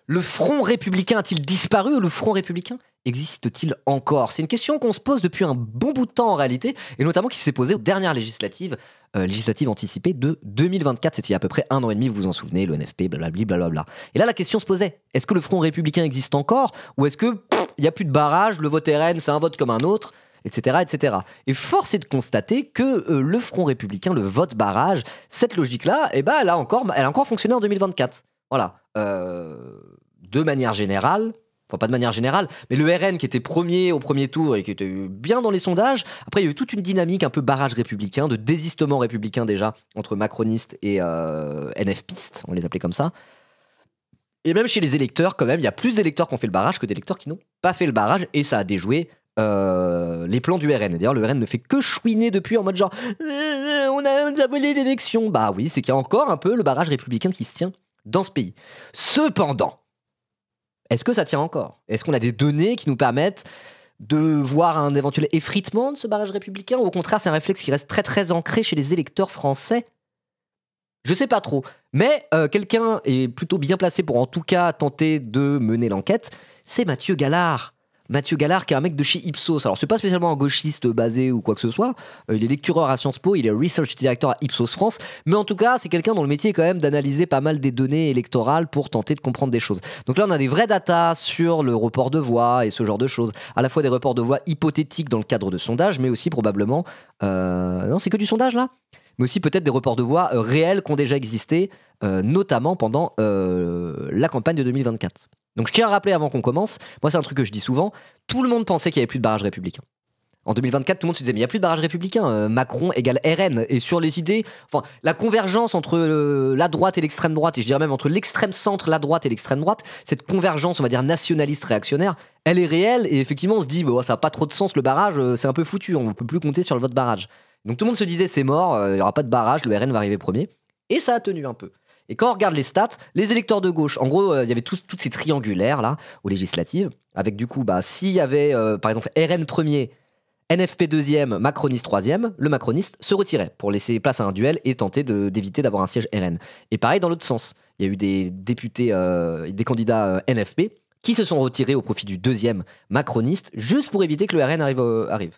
Le Front républicain a-t-il disparu ou le Front républicain existe-t-il encore? C'est une question qu'on se pose depuis un bon bout de temps en réalité, et notamment qui s'est posée aux dernières législatives anticipées de 2024. C'était il y a à peu près 1 an et demi, vous vous en souvenez, le NFP, blablabla, blablabla. Et là, la question se posait, est-ce que le Front républicain existe encore, ou est-ce que il n'y a plus de barrage, le vote RN, c'est un vote comme un autre, etc., etc. Et force est de constater que le Front républicain, le vote barrage, cette logique-là, elle a encore fonctionné en 2024. Voilà. De manière générale, enfin pas de manière générale, mais le RN qui était premier au premier tour et qui était bien dans les sondages, après il y a eu toute une dynamique un peu barrage républicain, de désistement républicain déjà, entre macronistes et NFPistes, on les appelait comme ça. Et même chez les électeurs, quand même, il y a plus d'électeurs qui ont fait le barrage que d'électeurs qui n'ont pas fait le barrage, et ça a déjoué les plans du RN. Et d'ailleurs, le RN ne fait que chouiner depuis en mode genre on a volé l'élection. Bah oui, c'est qu'il y a encore un peu le barrage républicain qui se tient dans ce pays. Cependant, est-ce que ça tient encore? Est-ce qu'on a des données qui nous permettent de voir un éventuel effritement de ce barrage républicain, ou au contraire, c'est un réflexe qui reste très très ancré chez les électeurs français? Je sais pas trop. Mais quelqu'un est plutôt bien placé pour en tout cas tenter de mener l'enquête, c'est Mathieu Gallard. Mathieu Gallard, qui est un mec de chez Ipsos. Alors, c'est pas spécialement un gauchiste basé ou quoi que ce soit. Il est lectureur à Sciences Po, il est research director à Ipsos France. Mais en tout cas, c'est quelqu'un dont le métier est quand même d'analyser pas mal des données électorales pour tenter de comprendre des choses. Donc là, on a des vraies datas sur le report de voix et ce genre de choses. À la fois des reports de voix hypothétiques dans le cadre de sondages, mais aussi probablement... Non, c'est que du sondage, là? Mais aussi peut-être des reports de voix réels qui ont déjà existé, notamment pendant la campagne de 2024. Donc je tiens à rappeler avant qu'on commence, moi c'est un truc que je dis souvent, tout le monde pensait qu'il n'y avait plus de barrage républicain. En 2024, tout le monde se disait, mais il n'y a plus de barrage républicain, Macron égale RN. Et sur les idées, enfin, la convergence entre la droite et l'extrême droite, et je dirais même entre l'extrême centre, la droite et l'extrême droite, cette convergence, on va dire, nationaliste réactionnaire, elle est réelle, et effectivement on se dit, bah, ça n'a pas trop de sens, le barrage, c'est un peu foutu, on ne peut plus compter sur le vote barrage. Donc tout le monde se disait, c'est mort, il n'y aura pas de barrage, le RN va arriver premier. Et ça a tenu un peu. Et quand on regarde les stats, les électeurs de gauche, en gros, il y avait toutes ces triangulaires là, aux législatives, avec du coup, s'il y avait par exemple RN premier, NFP deuxième, macroniste troisième, le macroniste se retirait pour laisser place à un duel et tenter d'éviter d'avoir un siège RN. Et pareil dans l'autre sens, il y a eu des députés, des candidats NFP qui se sont retirés au profit du deuxième macroniste, juste pour éviter que le RN arrive.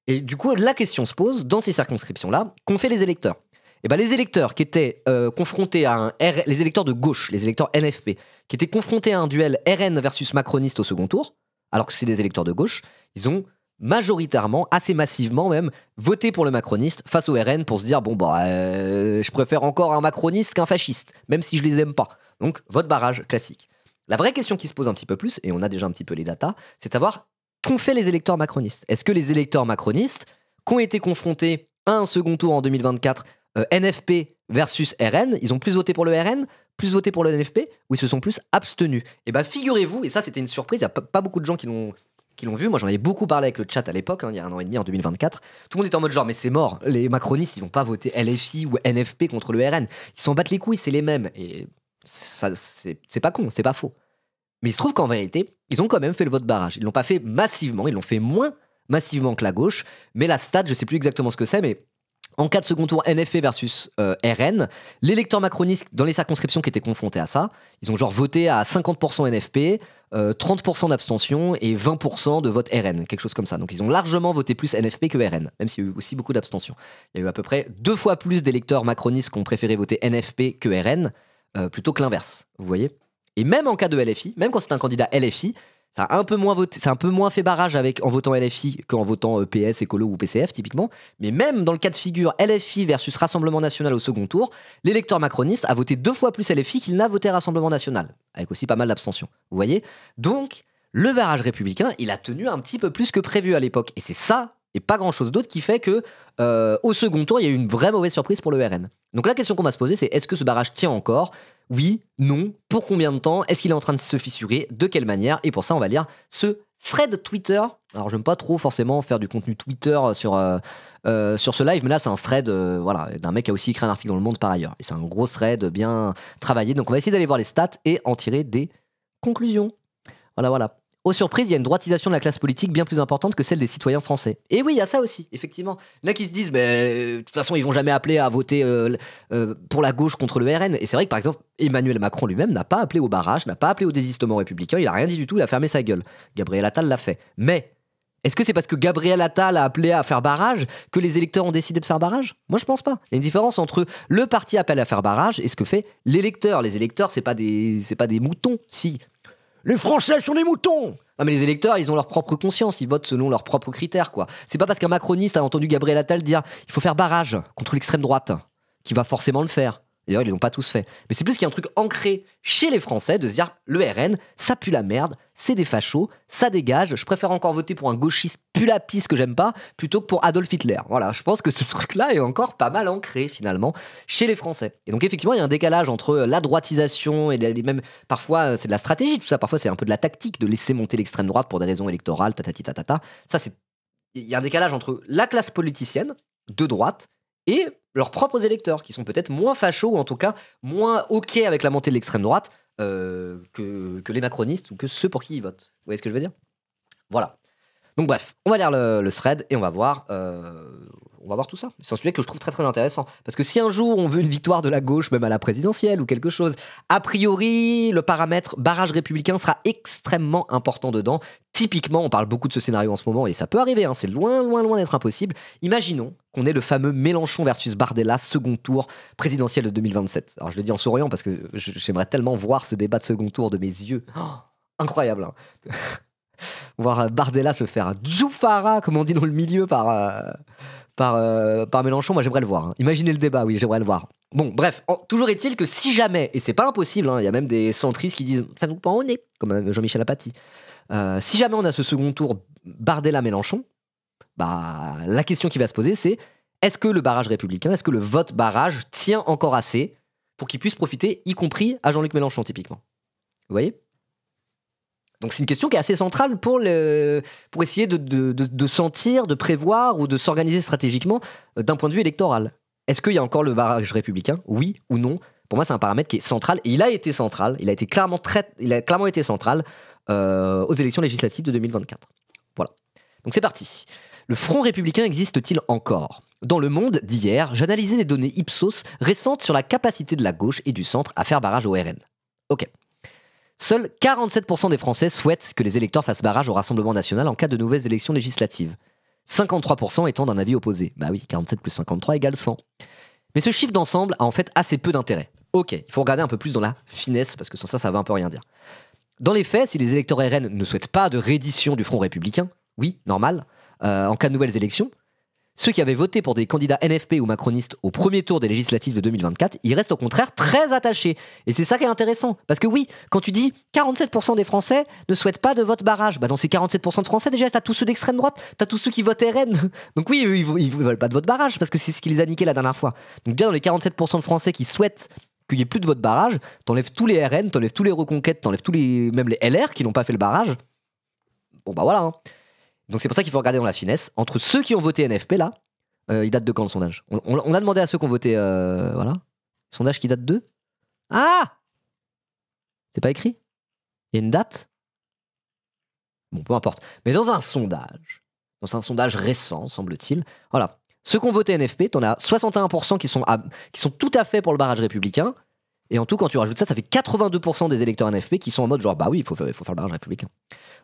Et du coup, la question se pose, dans ces circonscriptions-là, qu'ont fait les électeurs? Et ben les électeurs qui étaient confrontés à les électeurs de gauche, les électeurs NFP, qui étaient confrontés à un duel RN versus macroniste au second tour, alors que c'est des électeurs de gauche, ils ont majoritairement, assez massivement même, voté pour le macroniste face au RN pour se dire bon je préfère encore un macroniste qu'un fasciste, même si je les aime pas. Donc vote barrage classique. La vraie question qui se pose un petit peu plus, et on a déjà un petit peu les datas, c'est de savoir qu'ont fait les électeurs macronistes. Est-ce que les électeurs macronistes qui ont été confrontés à un second tour en 2024, NFP versus RN, ils ont plus voté pour le RN, plus voté pour le NFP, ou ils se sont plus abstenus? Et bah figurez-vous, et ça c'était une surprise, il n'y a pas beaucoup de gens qui l'ont vu, moi j'en avais beaucoup parlé avec le chat à l'époque, il y a 1 an et demi, en 2024, tout le monde était en mode genre mais c'est mort, les macronistes ils vont pas voter LFI ou NFP contre le RN, ils s'en battent les couilles, c'est les mêmes, et ça c'est pas con, c'est pas faux. Mais il se trouve qu'en vérité, ils ont quand même fait le vote barrage, ils l'ont pas fait massivement, ils l'ont fait moins massivement que la gauche, mais la stat, je sais plus exactement ce que c'est, mais en cas de second tour NFP versus RN, l'électeur macroniste dans les circonscriptions qui étaient confrontés à ça, ils ont genre voté à 50% NFP, 30% d'abstention et 20% de vote RN, quelque chose comme ça. Donc ils ont largement voté plus NFP que RN, même s'il y a eu aussi beaucoup d'abstention. Il y a eu à peu près 2 fois plus d'électeurs macronistes qui ont préféré voter NFP que RN, plutôt que l'inverse, vous voyez. Et même en cas de LFI, même quand c'est un candidat LFI, ça a un peu moins voté, c'est un peu moins fait barrage en votant LFI qu'en votant PS, Écolo ou PCF typiquement. Mais même dans le cas de figure LFI versus Rassemblement National au second tour, l'électeur macroniste a voté 2 fois plus LFI qu'il n'a voté Rassemblement National, avec aussi pas mal d'abstention. Vous voyez? Donc, le barrage républicain, il a tenu un petit peu plus que prévu à l'époque. Et c'est ça, et pas grand-chose d'autre, qui fait que au second tour, il y a eu une vraie mauvaise surprise pour le RN. Donc la question qu'on va se poser, c'est est-ce que ce barrage tient encore? Oui, non, pour combien de temps? Est-ce qu'il est en train de se fissurer? De quelle manière? Et pour ça, on va lire ce thread Twitter. Alors, j'aime pas trop forcément faire du contenu Twitter sur ce live, mais là, c'est un thread d'un mec qui a aussi écrit un article dans Le Monde par ailleurs. Et c'est un gros thread bien travaillé. Donc, on va essayer d'aller voir les stats et en tirer des conclusions. Voilà. aux surprises, il y a une droitisation de la classe politique bien plus importante que celle des citoyens français. Et oui, il y a ça aussi, effectivement. Il y en a qui se disent, de toute façon, ils vont jamais appeler à voter pour la gauche contre le RN. Et c'est vrai que, par exemple, Emmanuel Macron lui-même n'a pas appelé au barrage, n'a pas appelé au désistement républicain, il a rien dit du tout, il a fermé sa gueule. Gabriel Attal l'a fait. Mais est-ce que c'est parce que Gabriel Attal a appelé à faire barrage que les électeurs ont décidé de faire barrage? Moi, je pense pas. Il y a une différence entre le parti appelle à faire barrage et ce que fait l'électeur. Les électeurs, c'est pas des moutons. Si les Français sont des moutons. Non mais les électeurs, ils ont leur propre conscience, ils votent selon leurs propres critères, quoi. C'est pas parce qu'un macroniste a entendu Gabriel Attal dire il faut faire barrage contre l'extrême droite qu'il va forcément le faire. D'ailleurs, ils l'ont pas tous fait. Mais c'est plus qu'il y a un truc ancré chez les Français de se dire le RN, ça pue la merde, c'est des fachos, ça dégage, je préfère encore voter pour un gauchiste pulapiste que j'aime pas plutôt que pour Adolf Hitler. Voilà, je pense que ce truc-là est encore pas mal ancré finalement chez les Français. Et donc effectivement, il y a un décalage entre la droitisation et même parfois c'est de la stratégie, tout ça, parfois c'est un peu de la tactique de laisser monter l'extrême droite pour des raisons électorales, tatati tatata. Ça c'est il y a un décalage entre la classe politicienne de droite et leurs propres électeurs, qui sont peut-être moins fachos, ou en tout cas moins OK avec la montée de l'extrême droite que les macronistes ou que ceux pour qui ils votent. Vous voyez ce que je veux dire? Voilà. Donc bref, on va lire le thread et on va voir tout ça. C'est un sujet que je trouve très très intéressant. Parce que si un jour on veut une victoire de la gauche, même à la présidentielle ou quelque chose, a priori, le paramètre barrage républicain sera extrêmement important dedans. Typiquement, on parle beaucoup de ce scénario en ce moment et ça peut arriver, hein, c'est loin, loin, loin d'être impossible. Imaginons qu'on ait le fameux Mélenchon versus Bardella second tour présidentiel de 2027. Alors je le dis en souriant parce que j'aimerais tellement voir ce débat de second tour de mes yeux. Oh, incroyable, hein. Voir Bardella se faire un djoufara, comme on dit dans le milieu, par Mélenchon, moi j'aimerais le voir. Hein. Imaginez le débat, oui, j'aimerais le voir. Bon, bref, toujours est-il que si jamais, et c'est pas impossible, hein, il y a même des centristes qui disent ça nous pend au nez, comme Jean-Michel Apathy. Si jamais on a ce second tour Bardella-Mélenchon, bah, la question qui va se poser, c'est est-ce que le barrage républicain, est-ce que le vote barrage tient encore assez pour qu'il puisse profiter, y compris à Jean-Luc Mélenchon, typiquement? Vous voyez? Donc c'est une question qui est assez centrale pour essayer de sentir, de prévoir ou de s'organiser stratégiquement d'un point de vue électoral. Est-ce qu'il y a encore le barrage républicain? Oui ou non? Pour moi, c'est un paramètre qui est central et il a été central. Il a clairement été central aux élections législatives de 2024. Voilà. Donc c'est parti. Le Front républicain existe-t-il encore? Dans Le Monde d'hier, j'analysais les données Ipsos récentes sur la capacité de la gauche et du centre à faire barrage au RN. Ok. Seuls 47% des Français souhaitent que les électeurs fassent barrage au Rassemblement national en cas de nouvelles élections législatives. 53% étant d'un avis opposé. Bah oui, 47 plus 53 égale 100. Mais ce chiffre d'ensemble a en fait assez peu d'intérêt. Ok, il faut regarder un peu plus dans la finesse, parce que sans ça, ça va un peu rien dire. Dans les faits, si les électeurs RN ne souhaitent pas de réédition du Front républicain, oui, normal, en cas de nouvelles élections, ceux qui avaient voté pour des candidats NFP ou macronistes au premier tour des législatives de 2024, ils restent au contraire très attachés. Et c'est ça qui est intéressant. Parce que oui, quand tu dis 47% des Français ne souhaitent pas de vote barrage, bah dans ces 47% de Français, déjà, t'as tous ceux d'extrême droite, t'as tous ceux qui votent RN. Donc oui, ils veulent pas de vote barrage, parce que c'est ce qui les a niqués la dernière fois. Donc déjà, dans les 47% de Français qui souhaitent qu'il n'y ait plus de vote barrage, t'enlèves tous les RN, t'enlèves tous les reconquêtes, t'enlèves même les LR qui n'ont pas fait le barrage. Bon bah voilà, hein. Donc c'est pour ça qu'il faut regarder dans la finesse. Entre ceux qui ont voté NFP là, il date de quand le sondage? On a demandé à ceux qui ont voté, voilà. Sondage qui date de... Ah! C'est pas écrit? Il y a une date? Bon, peu importe. Mais dans un sondage récent, semble-t-il, voilà. Ceux qui ont voté NFP, t'en as 61% qui sont tout à fait pour le barrage républicain. Et en tout, quand tu rajoutes ça, ça fait 82% des électeurs NFP qui sont en mode genre, bah oui, il faut faire le barrage républicain.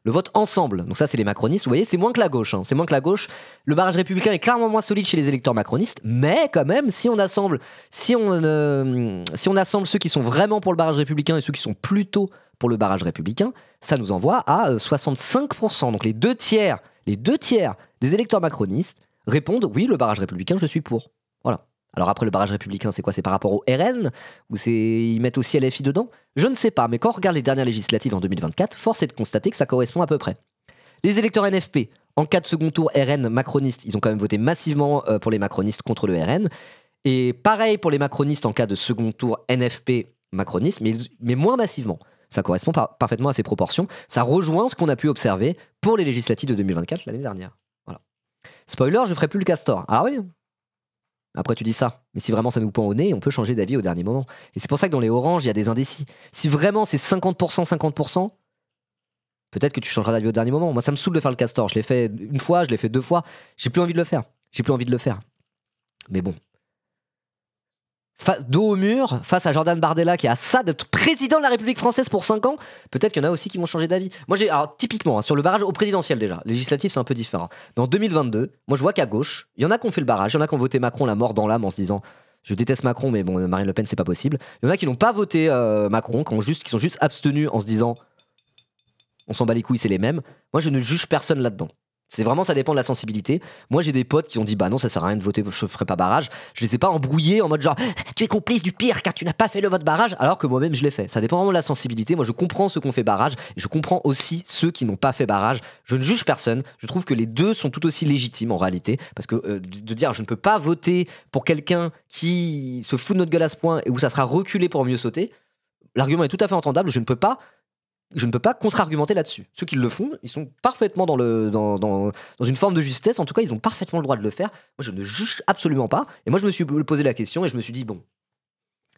Le vote ensemble, donc ça c'est les macronistes, vous voyez, c'est moins que la gauche. Hein, c'est moins que la gauche. Le barrage républicain est clairement moins solide chez les électeurs macronistes, mais quand même, si on assemble ceux qui sont vraiment pour le barrage républicain et ceux qui sont plutôt pour le barrage républicain, ça nous envoie à 65%. Donc les deux tiers des électeurs macronistes répondent, oui, le barrage républicain, je suis pour. Voilà. Alors après, le barrage républicain, c'est quoi? C'est par rapport au RN? Ou ils mettent aussi LFI dedans? Je ne sais pas, mais quand on regarde les dernières législatives en 2024, force est de constater que ça correspond à peu près. Les électeurs NFP, en cas de second tour RN macroniste, ils ont quand même voté massivement pour les macronistes contre le RN. Et pareil pour les macronistes en cas de second tour NFP macroniste, mais moins massivement. Ça correspond parfaitement à ces proportions. Ça rejoint ce qu'on a pu observer pour les législatives de 2024 l'année dernière. Voilà. Spoiler, je ferai plus le castor. Ah oui. Après, tu dis ça. Mais si vraiment ça nous pend au nez, on peut changer d'avis au dernier moment. Et c'est pour ça que dans les oranges, il y a des indécis. Si vraiment c'est 50%, 50%, Peut-être que tu changeras d'avis au dernier moment. Moi, ça me saoule de faire le castor. Je l'ai fait une fois, je l'ai fait 2 fois. J'ai plus envie de le faire. Mais bon. Dos au mur, face à Jordan Bardella qui a ça d'être président de la République française pour 5 ans, peut-être qu'il y en a aussi qui vont changer d'avis. Moi, alors typiquement, sur le barrage au présidentiel déjà, législatif c'est un peu différent. Mais en 2022, moi je vois qu'à gauche, il y en a qui ont fait le barrage, il y en a qui ont voté Macron la mort dans l'âme en se disant je déteste Macron, mais bon, Marine Le Pen c'est pas possible. Il y en a qui n'ont pas voté Macron, qui sont juste abstenus en se disant on s'en bat les couilles, c'est les mêmes. Moi je ne juge personne là-dedans. C'est vraiment, ça dépend de la sensibilité. Moi, j'ai des potes qui ont dit bah non, ça sert à rien de voter, je ferai pas barrage. Je les ai pas embrouillés en mode genre tu es complice du pire car tu n'as pas fait le vote barrage, alors que moi-même je l'ai fait. Ça dépend vraiment de la sensibilité. Moi, je comprends ceux qui ont fait barrage et je comprends aussi ceux qui n'ont pas fait barrage. Je ne juge personne. Je trouve que les deux sont tout aussi légitimes en réalité, parce que de dire je ne peux pas voter pour quelqu'un qui se fout de notre gueule à ce point et où ça sera reculé pour mieux sauter, l'argument est tout à fait entendable. Je ne peux pas contre-argumenter là-dessus. Ceux qui le font, ils sont parfaitement dans une forme de justesse. En tout cas, ils ont parfaitement le droit de le faire. Moi, je ne juge absolument pas. Et moi, je me suis posé la question et je me suis dit, bon,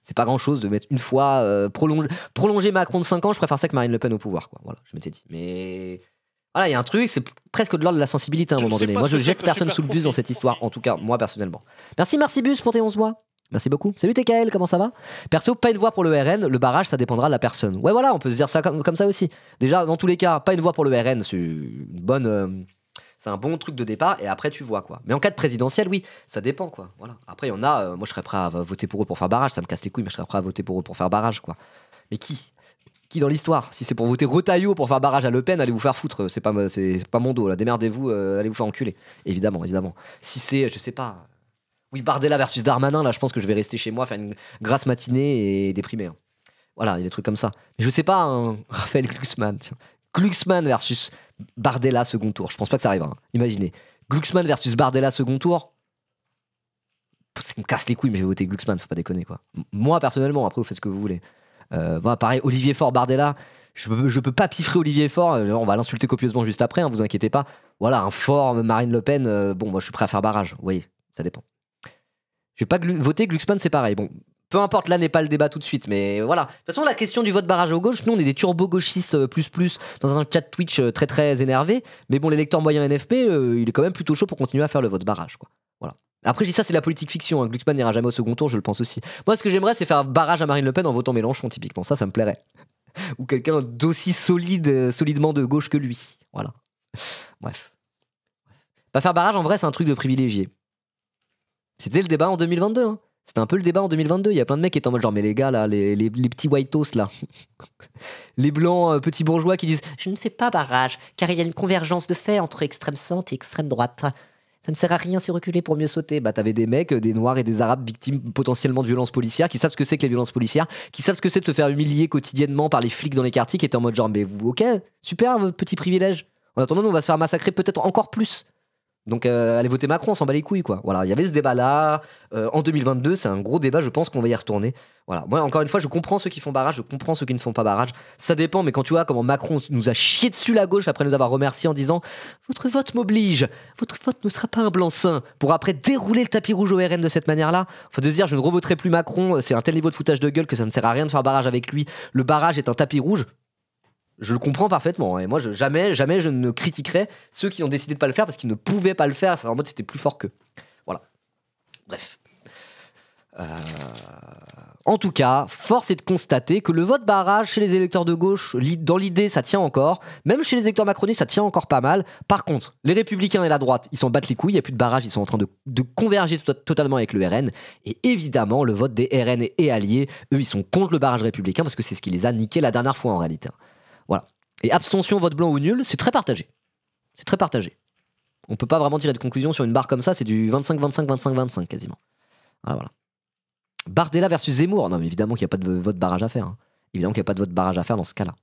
c'est pas grand-chose de mettre une fois prolonger Macron de 5 ans. Je préfère ça que Marine Le Pen au pouvoir, quoi. Voilà, je m'étais dit. Mais voilà, il y a un truc, c'est presque de l'ordre de la sensibilité à un moment donné. Moi, je jette personne sous le bus dans cette histoire, en tout cas, moi, personnellement. Merci Bus pour tes 11 mois. Merci beaucoup. Salut TKL, comment ça va? Perso, pas une voix pour le RN, le barrage ça dépendra de la personne. Ouais voilà, on peut se dire ça comme ça aussi. Déjà, dans tous les cas, pas une voix pour le RN, c'est un bon truc de départ et après tu vois quoi. Mais en cas de présidentiel, oui, ça dépend quoi. Voilà. Après il y en a, moi je serais prêt à voter pour eux pour faire barrage, ça me casse les couilles, mais je serais prêt à voter pour eux pour faire barrage quoi. Mais qui dans l'histoire? Si c'est pour voter Retailleau pour faire barrage à Le Pen, allez vous faire foutre, c'est pas mon dos là, démerdez-vous, allez vous faire enculer. Évidemment. Si c'est, je sais pas... Oui, Bardella versus Darmanin, là, je pense que je vais rester chez moi, faire une grasse matinée et déprimer. Hein. Voilà, il y a des trucs comme ça. Mais je sais pas, hein, Raphaël Glucksmann. Glucksmann versus Bardella second tour. Je pense pas que ça arrivera. Hein. Imaginez. Glucksmann versus Bardella second tour. Ça me casse les couilles, mais je vais voter Glucksmann, faut pas déconner, quoi. Moi, personnellement, après, vous faites ce que vous voulez. Voilà, pareil, Olivier Faure, Bardella. Je peux pas piffrer Olivier Faure. On va l'insulter copieusement juste après, hein, vous inquiétez pas. Voilà, un Faure, Marine Le Pen. Bon, moi, je suis prêt à faire barrage. Vous voyez, ça dépend. Je vais pas voter Glucksmann, c'est pareil. Bon, peu importe, là n'est pas le débat tout de suite, mais voilà. De toute façon, la question du vote barrage à gauche, nous on est des turbo-gauchistes plus dans un chat Twitch très très énervé, mais bon, l'électeur moyen NFP, il est quand même plutôt chaud pour continuer à faire le vote barrage, quoi. Voilà. Après, je dis ça, c'est la politique fiction. Hein. Glucksmann n'ira jamais au second tour, je le pense aussi. Moi, ce que j'aimerais, c'est faire barrage à Marine Le Pen en votant Mélenchon, typiquement. Ça me plairait. Ou quelqu'un d'aussi solidement de gauche que lui. Voilà. Bref. Pas faire barrage, en vrai, c'est un truc de privilégié. C'était le débat en 2022. Hein. C'était un peu le débat en 2022. Il y a plein de mecs qui étaient en mode genre, mais les gars, là, les petits white toast, là. Les blancs petits bourgeois qui disent je ne fais pas barrage, car il y a une convergence de fait entre extrême centre et extrême droite. Ça ne sert à rien, c'est reculer pour mieux sauter. Bah, t'avais des mecs, des noirs et des arabes victimes potentiellement de violences policières, qui savent ce que c'est que les violences policières, qui savent ce que c'est de se faire humilier quotidiennement par les flics dans les quartiers, qui étaient en mode genre, mais vous, ok, super, votre petit privilège. En attendant, nous, on va se faire massacrer peut-être encore plus. Donc allez voter Macron, on s'en bat les couilles quoi. Voilà, il y avait ce débat là en 2022, c'est un gros débat, je pense qu'on va y retourner. Voilà, moi encore une fois, je comprends ceux qui font barrage, je comprends ceux qui ne font pas barrage. Ça dépend, mais quand tu vois comment Macron nous a chié dessus la gauche après nous avoir remercié en disant votre vote m'oblige, votre vote ne sera pas un blanc-seing, pour après dérouler le tapis rouge au RN de cette manière-là. Faut de se dire je ne revoterai plus Macron, c'est un tel niveau de foutage de gueule que ça ne sert à rien de faire barrage avec lui. Le barrage est un tapis rouge. Je le comprends parfaitement. Et moi, jamais je ne critiquerai ceux qui ont décidé de pas le faire parce qu'ils ne pouvaient pas le faire. C'est en mode c'était plus fort qu'eux. Voilà. Bref. En tout cas, force est de constater que le vote barrage chez les électeurs de gauche, dans l'idée, ça tient encore. Même chez les électeurs macronistes, ça tient encore pas mal. Par contre, les républicains et la droite, ils s'en battent les couilles. Il n'y a plus de barrage. Ils sont en train de converger totalement avec le RN. Et évidemment, le vote des RN et alliés, eux, ils sont contre le barrage républicain parce que c'est ce qui les a niqués la dernière fois en réalité. Voilà. Et abstention, vote blanc ou nul, c'est très partagé. C'est très partagé. On peut pas vraiment tirer de conclusion sur une barre comme ça, c'est du 25-25-25-25 quasiment. Voilà. Bardella versus Zemmour. Non, mais évidemment qu'il n'y a pas de vote barrage à faire. Hein. Évidemment qu'il n'y a pas de vote barrage à faire dans ce cas-là.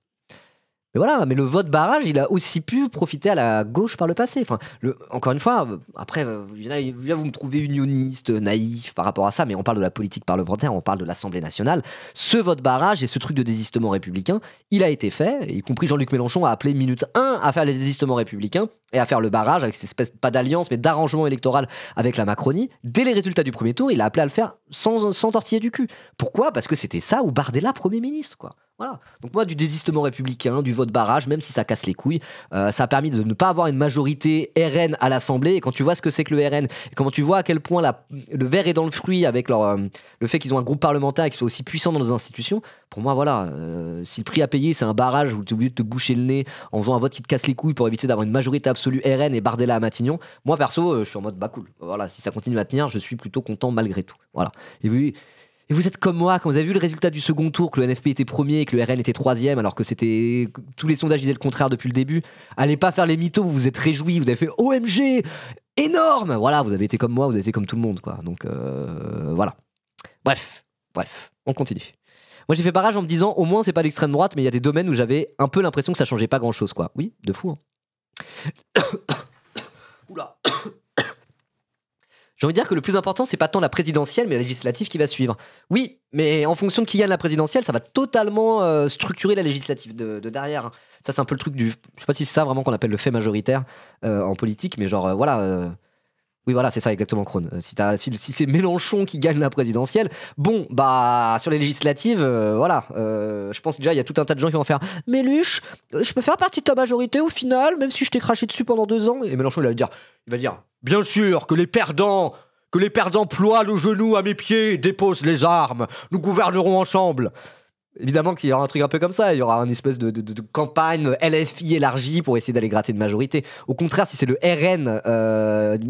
Mais voilà, mais le vote barrage, il a aussi pu profiter à la gauche par le passé. Enfin, encore une fois, après, là, vous me trouvez unioniste, naïf par rapport à ça, mais on parle de la politique parlementaire, on parle de l'Assemblée nationale. Ce vote barrage et ce truc de désistement républicain, il a été fait, y compris Jean-Luc Mélenchon a appelé minute 1 à faire les désistements républicains. et à faire le barrage avec cette espèce, pas d'alliance, mais d'arrangement électoral avec la Macronie. Dès les résultats du premier tour, il a appelé à le faire sans tortiller du cul. Pourquoi ? Parce que c'était ça ou Bardella Premier ministre, quoi. Voilà. Donc moi, du désistement républicain, du vote barrage, même si ça casse les couilles, ça a permis de ne pas avoir une majorité RN à l'Assemblée. Et quand tu vois ce que c'est que le RN, et comment tu vois à quel point le verre est dans le fruit avec le fait qu'ils ont un groupe parlementaire et qu'ils soient aussi puissants dans nos institutions, pour moi, voilà, si le prix à payer, c'est un barrage où tu es obligé de te boucher le nez en faisant un vote qui te casse les couilles pour éviter d'avoir une majorité absolue RN et Bardella à Matignon, moi perso, je suis en mode bah cool. Voilà, si ça continue à tenir, je suis plutôt content malgré tout. Voilà. Et vous êtes comme moi, quand vous avez vu le résultat du second tour, que le NFP était premier et que le RN était troisième, alors que tous les sondages disaient le contraire depuis le début, allez pas faire les mythos, vous vous êtes réjouis, vous avez fait OMG, énorme. Voilà, vous avez été comme moi, vous avez été comme tout le monde, quoi. Donc voilà. Bref, on continue. Moi j'ai fait barrage en me disant, au moins c'est pas l'extrême droite, mais il y a des domaines où j'avais un peu l'impression que ça changeait pas grand chose, quoi. Oui, de fou. Hein. Oula. J'ai envie de dire que le plus important, c'est pas tant la présidentielle, mais la législative qui va suivre. Oui, mais en fonction de qui gagne la présidentielle, ça va totalement structurer la législative de derrière. Ça, c'est un peu le truc du... Je sais pas si c'est ça vraiment qu'on appelle le fait majoritaire en politique, mais genre, voilà... Oui, voilà, c'est ça exactement, Krone. Si c'est Mélenchon qui gagne la présidentielle, bon, bah, sur les législatives, voilà. Je pense déjà, il y a tout un tas de gens qui vont faire « Méluche, je peux faire partie de ta majorité au final, même si je t'ai craché dessus pendant 2 ans ?» Et Mélenchon, il va dire « Bien sûr que les perdants ploient le genou à mes pieds et déposent les armes. Nous gouvernerons ensemble. » Évidemment qu'il y aura un truc un peu comme ça, il y aura une espèce de campagne LFI élargie pour essayer d'aller gratter une majorité. Au contraire, si c'est le RN,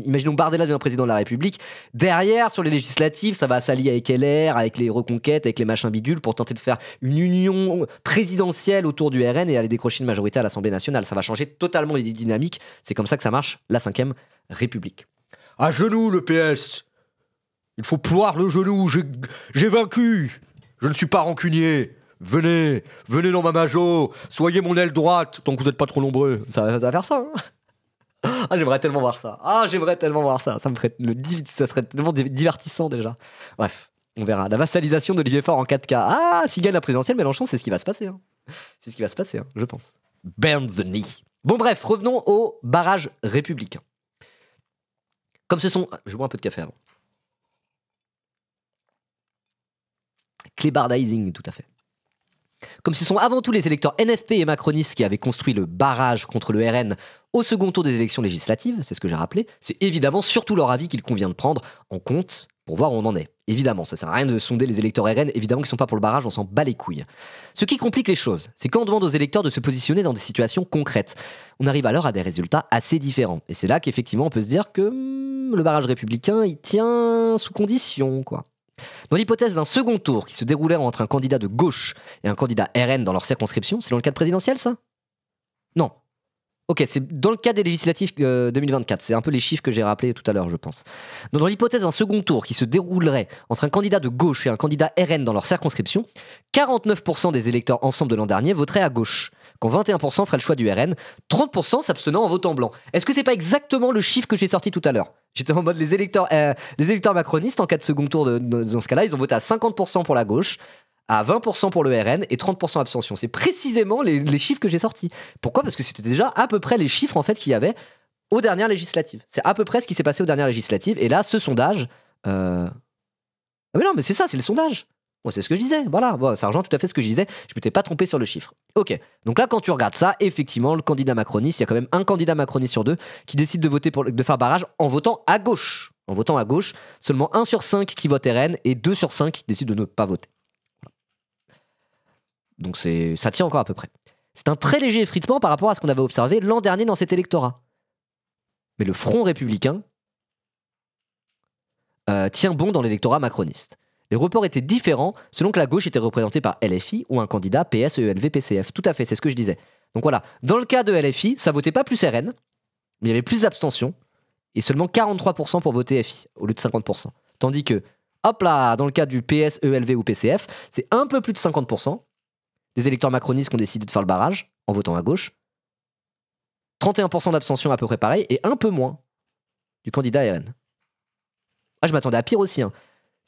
imaginons Bardella devient président de la République, derrière, sur les législatives, ça va s'allier avec LR, avec les reconquêtes, avec les machins bidules, pour tenter de faire une union présidentielle autour du RN et aller décrocher une majorité à l'Assemblée nationale. Ça va changer totalement les dynamiques, c'est comme ça que ça marche, la 5ème République. À genoux le PS, il faut ploir le genou, j'ai vaincu, je ne suis pas rancunier. Venez dans ma majo, soyez mon aile droite, tant que vous n'êtes pas trop nombreux. Ça va faire ça, hein. Ah, j'aimerais tellement voir ça. Ça serait tellement divertissant déjà. Bref, on verra. La vassalisation d'Olivier Faure en 4K. Ah, s'il gagne la présidentielle, Mélenchon, c'est ce qui va se passer. Hein. C'est ce qui va se passer, hein, je pense. Bend the knee. Bon, bref, revenons au barrage républicain. Comme ce sont... Je bois un peu de café avant. Clébardizing, tout à fait. Comme ce sont avant tout les électeurs NFP et macronistes qui avaient construit le barrage contre le RN au second tour des élections législatives, c'est ce que j'ai rappelé, c'est évidemment surtout leur avis qu'il convient de prendre en compte pour voir où on en est. Évidemment, ça sert à rien de sonder les électeurs RN, évidemment qu'ils sont pas pour le barrage, on s'en bat les couilles. Ce qui complique les choses, c'est quand on demande aux électeurs de se positionner dans des situations concrètes. On arrive alors à des résultats assez différents. Et c'est là qu'effectivement on peut se dire que le barrage républicain, il tient sous condition, quoi. Dans l'hypothèse d'un second tour qui se déroulait entre un candidat de gauche et un candidat RN dans leur circonscription, c'est dans le cadre présidentiel, ça ? Non. Ok, c'est dans le cas des législatives 2024, c'est un peu les chiffres que j'ai rappelés tout à l'heure, je pense. Dans l'hypothèse d'un second tour qui se déroulerait entre un candidat de gauche et un candidat RN dans leur circonscription, 49% des électeurs ensemble de l'an dernier voteraient à gauche, quand 21% feraient le choix du RN, 30% s'abstenant en votant blanc. Est-ce que c'est pas exactement le chiffre que j'ai sorti tout à l'heure ? J'étais en mode les électeurs macronistes en cas de second tour dans ce cas-là, ils ont voté à 50% pour la gauche, à 20% pour le RN et 30% abstention. C'est précisément les chiffres que j'ai sortis. Pourquoi ? Parce que c'était déjà à peu près les chiffres en fait qu'il y avait aux dernières législatives. C'est à peu près ce qui s'est passé aux dernières législatives. Et là, ce sondage... Ah mais non, mais c'est ça, c'est le sondage. Bon, c'est ce que je disais, voilà, bon, ça rejoint tout à fait ce que je disais, je m'étais pas trompé sur le chiffre. Ok, donc là quand tu regardes ça, effectivement, le candidat macroniste, il y a quand même un candidat macroniste sur 2 qui décide de faire barrage en votant à gauche. En votant à gauche, seulement 1 sur 5 qui vote RN et 2 sur 5 qui décident de ne pas voter. Donc ça tient encore à peu près. C'est un très léger effritement par rapport à ce qu'on avait observé l'an dernier dans cet électorat. Mais le Front républicain tient bon dans l'électorat macroniste. Les reports étaient différents selon que la gauche était représentée par LFI ou un candidat PS, ELV, PCF. Tout à fait, c'est ce que je disais. Donc voilà, dans le cas de LFI, ça votait pas plus RN, mais il y avait plus d'abstention, et seulement 43% pour voter FI, au lieu de 50%. Tandis que, hop là, dans le cas du PS, ELV ou PCF, c'est un peu plus de 50% des électeurs macronistes qui ont décidé de faire le barrage, en votant à gauche, 31% d'abstention à peu près pareil, et un peu moins du candidat RN. Ah, je m'attendais à pire aussi, hein.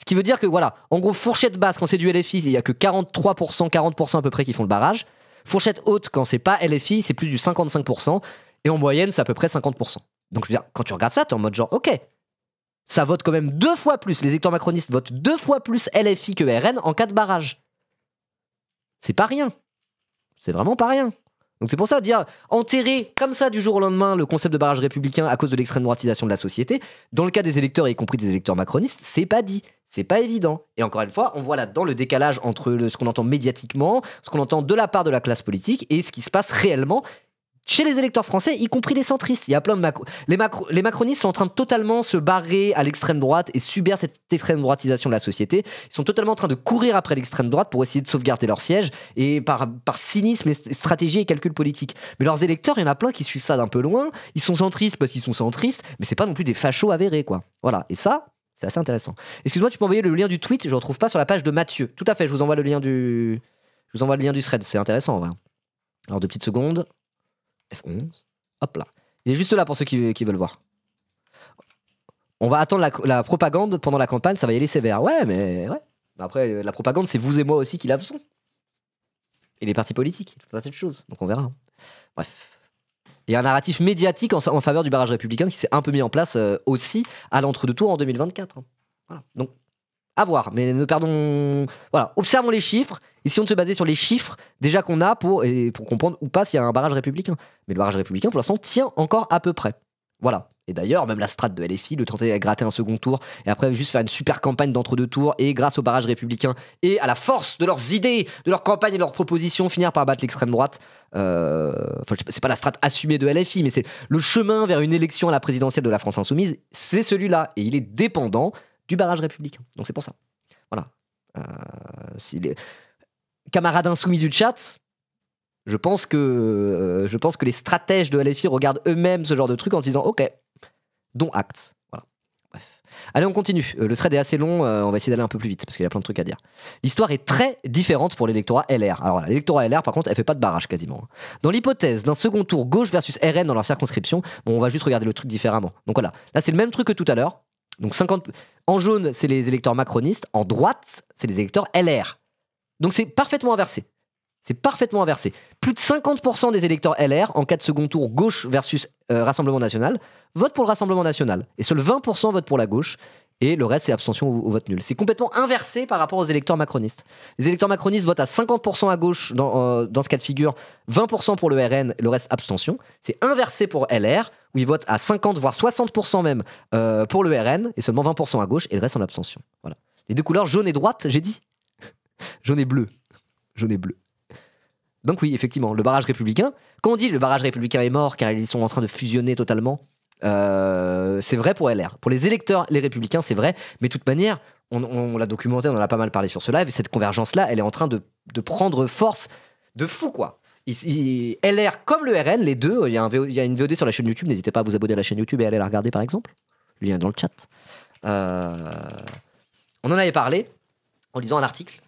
Ce qui veut dire que voilà, en gros, fourchette basse, quand c'est du LFI, il n'y a que 43%, 40% à peu près qui font le barrage. Fourchette haute, quand c'est pas LFI, c'est plus du 55%. Et en moyenne, c'est à peu près 50%. Donc je veux dire, quand tu regardes ça, t'es en mode genre, ok, ça vote quand même 2 fois plus, les électeurs macronistes votent 2 fois plus LFI que RN en cas de barrage. C'est pas rien. C'est vraiment pas rien. Donc c'est pour ça, dire enterrer comme ça du jour au lendemain le concept de barrage républicain à cause de l'extrême droitisation de la société, dans le cas des électeurs, y compris des électeurs macronistes, c'est pas dit. C'est pas évident. Et encore une fois, on voit là-dedans le décalage entre ce qu'on entend médiatiquement, ce qu'on entend de la part de la classe politique et ce qui se passe réellement chez les électeurs français, y compris les centristes. Il y a plein de les macronistes sont en train de totalement se barrer à l'extrême droite et subir cette extrême droitisation de la société. Ils sont totalement en train de courir après l'extrême droite pour essayer de sauvegarder leur siège et par cynisme, et stratégie et calcul politique. Mais leurs électeurs, il y en a plein qui suivent ça d'un peu loin. Ils sont centristes parce qu'ils sont centristes, mais c'est pas non plus des fachos avérés, quoi. Voilà. Et ça, c'est assez intéressant. Excuse-moi, tu peux envoyer le lien du tweet, je ne le retrouve pas sur la page de Mathieu. Tout à fait, je vous envoie le lien du thread, c'est intéressant en vrai. Alors 2 petites secondes. F11. Hop là. Il est juste là pour ceux qui veulent voir. On va attendre la propagande pendant la campagne, ça va y aller sévère. Ouais, mais ouais. Après, la propagande, c'est vous et moi aussi qui la faisons. Et les partis politiques, tout un tas de choses. Donc on verra. Bref. Il y a un narratif médiatique en faveur du barrage républicain qui s'est un peu mis en place aussi à l'entre-deux tours en 2024. Voilà. Donc, à voir. Mais ne perdons... Voilà. Observons les chiffres. Essayons de se baser sur les chiffres déjà qu'on a pour comprendre ou pas s'il y a un barrage républicain. Mais le barrage républicain, pour l'instant, tient encore à peu près. Voilà. Et d'ailleurs, même la strate de LFI, de tenter de gratter un second tour et après juste faire une super campagne d'entre-deux tours et grâce au barrage républicain et à la force de leurs idées, de leur campagne et de leurs propositions, finir par battre l'extrême droite. C'est pas la strate assumée de LFI, mais c'est le chemin vers une élection à la présidentielle de la France Insoumise, c'est celui-là. Et il est dépendant du barrage républicain. Donc c'est pour ça. Voilà. Si les camarades insoumis du chat, je pense que les stratèges de LFI regardent eux-mêmes ce genre de truc en se disant ok, dont acte. Voilà. Bref. Allez, on continue. Le thread est assez long, on va essayer d'aller un peu plus vite parce qu'il y a plein de trucs à dire. L'histoire est très différente pour l'électorat LR. Alors voilà, l'électorat LR, par contre, elle fait pas de barrage quasiment. Dans l'hypothèse d'un second tour gauche versus RN dans leur circonscription, bon, on va juste regarder le truc différemment. Donc voilà, là c'est le même truc que tout à l'heure. Donc 50... En jaune, c'est les électeurs macronistes. En droite, c'est les électeurs LR. Donc c'est parfaitement inversé. C'est parfaitement inversé. Plus de 50% des électeurs LR, en cas de second tour gauche versus Rassemblement National, votent pour le Rassemblement National. Et seuls 20% votent pour la gauche. Et le reste, c'est abstention ou vote nul. C'est complètement inversé par rapport aux électeurs macronistes. Les électeurs macronistes votent à 50% à gauche dans ce cas de figure, 20% pour le RN, le reste abstention. C'est inversé pour LR, où ils votent à 50 voire 60% même pour le RN, et seulement 20% à gauche, et le reste en abstention. Voilà. Les deux couleurs, jaune et droite, j'ai dit. Jaune et bleu. Jaune et bleu. Donc oui, effectivement, le barrage républicain, quand on dit le barrage républicain est mort car ils sont en train de fusionner totalement, c'est vrai pour LR. Pour les électeurs, les républicains, c'est vrai, mais de toute manière, on l'a documenté, on en a pas mal parlé sur ce live, et cette convergence-là, elle est en train de prendre force de fou, quoi. LR comme le RN, les deux, il y a une VOD sur la chaîne YouTube, n'hésitez pas à vous abonner à la chaîne YouTube et à aller la regarder par exemple, le lien est dans le chat. On en avait parlé en lisant un article.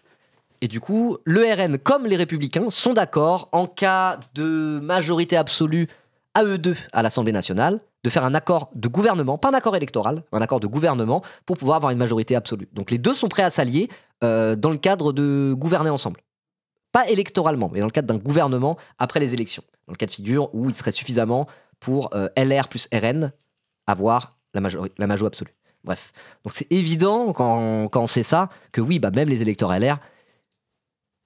Et du coup, le RN comme les Républicains sont d'accord, en cas de majorité absolue à eux deux à l'Assemblée nationale, de faire un accord de gouvernement, pas un accord électoral, un accord de gouvernement pour pouvoir avoir une majorité absolue. Donc les deux sont prêts à s'allier dans le cadre de gouverner ensemble. Pas électoralement, mais dans le cadre d'un gouvernement après les élections. Dans le cas de figure où il serait suffisamment pour LR plus RN avoir la majorité absolue. Bref. Donc c'est évident quand on sait ça que oui, bah même les électeurs LR,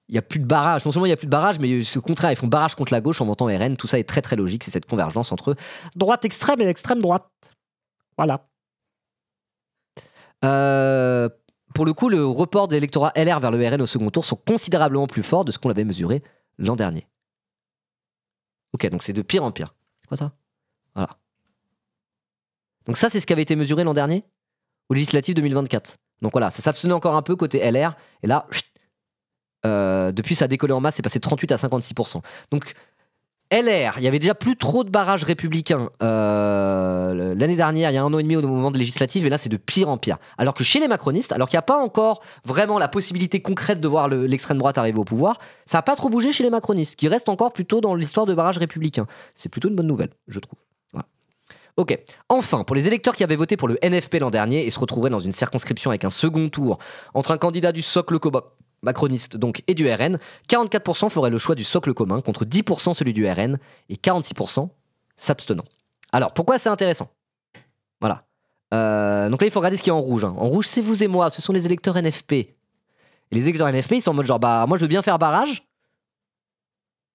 il n'y a plus de barrage. Non seulement il n'y a plus de barrage, mais au contraire, ils font barrage contre la gauche en votant RN. Tout ça est très très logique. C'est cette convergence entre droite extrême et l'extrême droite. Voilà. Pour le coup, le report des électorats LR vers le RN au second tour sont considérablement plus forts de ce qu'on avait mesuré l'an dernier. Ok, donc c'est de pire en pire. C'est quoi ça? Voilà. Donc ça, c'est ce qui avait été mesuré l'an dernier aux législatives 2024. Donc voilà, ça s'abstenait encore un peu côté LR. Et là... depuis ça a décollé en masse, c'est passé de 38 à 56%. Donc LR, il y avait déjà plus trop de barrages républicains l'année dernière, il y a 1 an et demi au moment de législative, et là c'est de pire en pire. Alors que chez les macronistes, alors qu'il n'y a pas encore vraiment la possibilité concrète de voir l'extrême droite arriver au pouvoir, ça n'a pas trop bougé chez les macronistes, qui restent encore plutôt dans l'histoire de barrages républicains. C'est plutôt une bonne nouvelle, je trouve. Voilà. Ok, enfin, pour les électeurs qui avaient voté pour le NFP l'an dernier et se retrouveraient dans une circonscription avec un second tour entre un candidat du socle macroniste donc et du RN, 44% feraient le choix du socle commun contre 10% celui du RN et 46% s'abstenant. Alors, pourquoi c'est intéressant? Voilà. Donc là, il faut regarder ce qui est en rouge. Hein. En rouge, c'est vous et moi, ce sont les électeurs NFP. Et les électeurs NFP, ils sont en mode genre, bah, moi je veux bien faire barrage,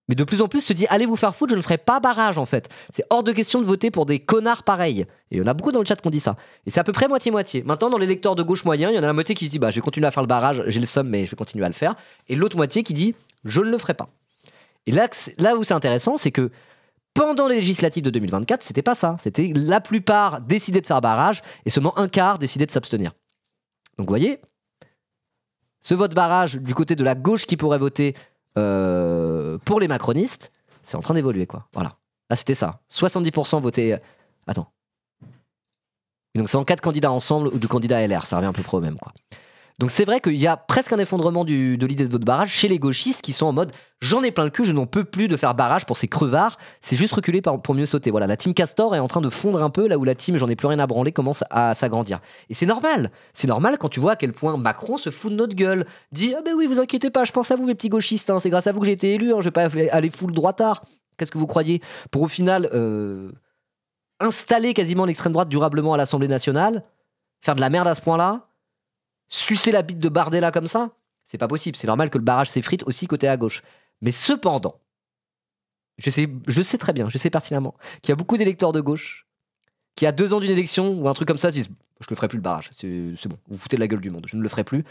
mais de plus en plus se dit, allez vous faire foutre, je ne ferai pas barrage en fait. C'est hors de question de voter pour des connards pareils. Et il y en a beaucoup dans le chat qui ont dit ça. Et c'est à peu près moitié-moitié. Maintenant, dans l'électeur de gauche moyen, il y en a la moitié qui se dit, bah, je vais continuer à faire le barrage, j'ai le somme, mais je vais continuer à le faire. Et l'autre moitié qui dit, je ne le ferai pas. Et là où c'est intéressant, c'est que pendant les législatives de 2024, c'était pas ça. C'était la plupart décidaient de faire barrage et seulement un quart décidaient de s'abstenir. Donc vous voyez, ce vote barrage du côté de la gauche qui pourrait voter pour les macronistes, c'est en train d'évoluer quoi. Voilà. Là c'était ça. 70% votaient. Attends. Et donc c'est en 4 candidats ensemble ou du candidat LR, ça revient à peu près au même quoi. Donc c'est vrai qu'il y a presque un effondrement de l'idée de vote barrage chez les gauchistes qui sont en mode j'en ai plein le cul, je n'en peux plus de faire barrage pour ces crevards, c'est juste reculer pour mieux sauter. Voilà, la team Castor est en train de fondre un peu là où la team j'en ai plus rien à branler commence à s'agrandir. Et c'est normal quand tu vois à quel point Macron se fout de notre gueule, dit ah ben oui vous inquiétez pas, je pense à vous mes petits gauchistes, hein, c'est grâce à vous que j'ai été élu, hein, je vais pas aller full droitard. Qu'est-ce que vous croyez? Pour au final installer quasiment l'extrême droite durablement à l'Assemblée nationale, faire de la merde à ce point-là, sucer la bite de Bardella comme ça, c'est pas possible. C'est normal que le barrage s'effrite aussi côté à gauche. Mais cependant, je sais très bien, je sais pertinemment qu'il y a beaucoup d'électeurs de gauche qui, à 2 ans d'une élection ou un truc comme ça, se disent je le ferai plus le barrage, c'est bon, vous foutez de la gueule du monde, je ne le ferai plus.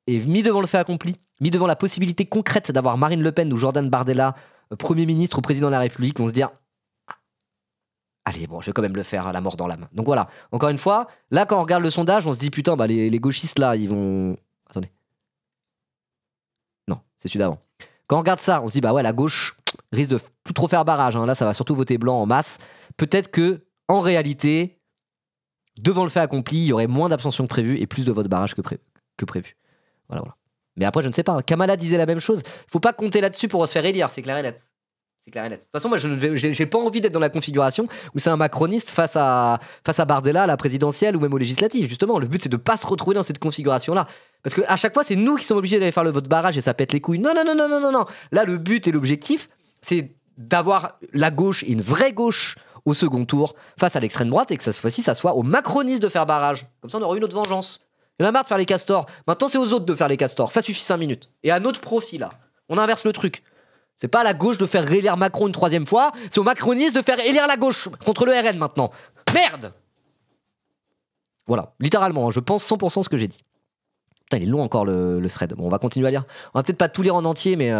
Et mis devant le fait accompli, mis devant la possibilité concrète d'avoir Marine Le Pen ou Jordan Bardella, Premier ministre ou Président de la République, vont se dire allez, bon, je vais quand même le faire à la mort dans l'âme. Donc voilà, encore une fois, là, quand on regarde le sondage, on se dit, putain, bah, les gauchistes, là, ils vont... Attendez. Non, c'est celui d'avant. Quand on regarde ça, on se dit, bah ouais, la gauche risque de plus trop faire barrage. Hein. Là, ça va surtout voter blanc en masse. Peut-être que, en réalité, devant le fait accompli, il y aurait moins d'abstention que prévu et plus de vote barrage que prévu. Voilà. Mais après, je ne sais pas. Kamala disait la même chose. Faut pas compter là-dessus pour se faire élire, c'est clair et net. C'est clair et net. De toute façon, moi, j'ai pas envie d'être dans la configuration où c'est un macroniste face à Bardella à la présidentielle ou même aux législatives. Justement, le but, c'est de pas se retrouver dans cette configuration-là. Parce qu'à chaque fois, c'est nous qui sommes obligés d'aller faire le vote barrage et ça pète les couilles. Non. Là, le but et l'objectif, c'est d'avoir la gauche et une vraie gauche au second tour face à l'extrême droite et que cette fois-ci, ça soit aux macronistes de faire barrage. Comme ça, on aura une autre vengeance. Il y en a marre de faire les castors. Maintenant, c'est aux autres de faire les castors. Ça suffit 5 minutes. Et à notre profit, là. On inverse le truc. C'est pas à la gauche de faire réélire Macron une 3e fois, c'est aux macronistes de faire élire la gauche contre le RN maintenant. Merde! Voilà, littéralement, je pense 100% ce que j'ai dit. Putain, il est long encore le thread. Bon, on va continuer à lire. On va peut-être pas tout lire en entier, mais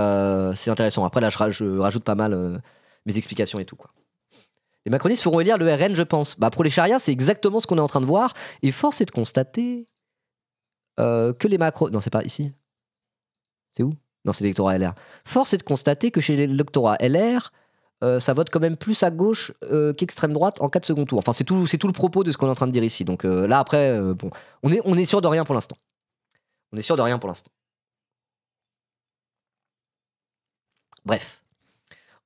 c'est intéressant. Après, là, je rajoute pas mal mes explications et tout, quoi. Les macronistes feront élire le RN, je pense. Bah, pour les charias, c'est exactement ce qu'on est en train de voir. Et force est de constater que les macros... Non, c'est pas ici. C'est où? Non, c'est l'électorat LR. Force est de constater que chez l'électorat LR, ça vote quand même plus à gauche qu'extrême droite en cas de second tour. Enfin, c'est tout le propos de ce qu'on est en train de dire ici. Donc là, après, bon, on est sûr de rien pour l'instant. Bref.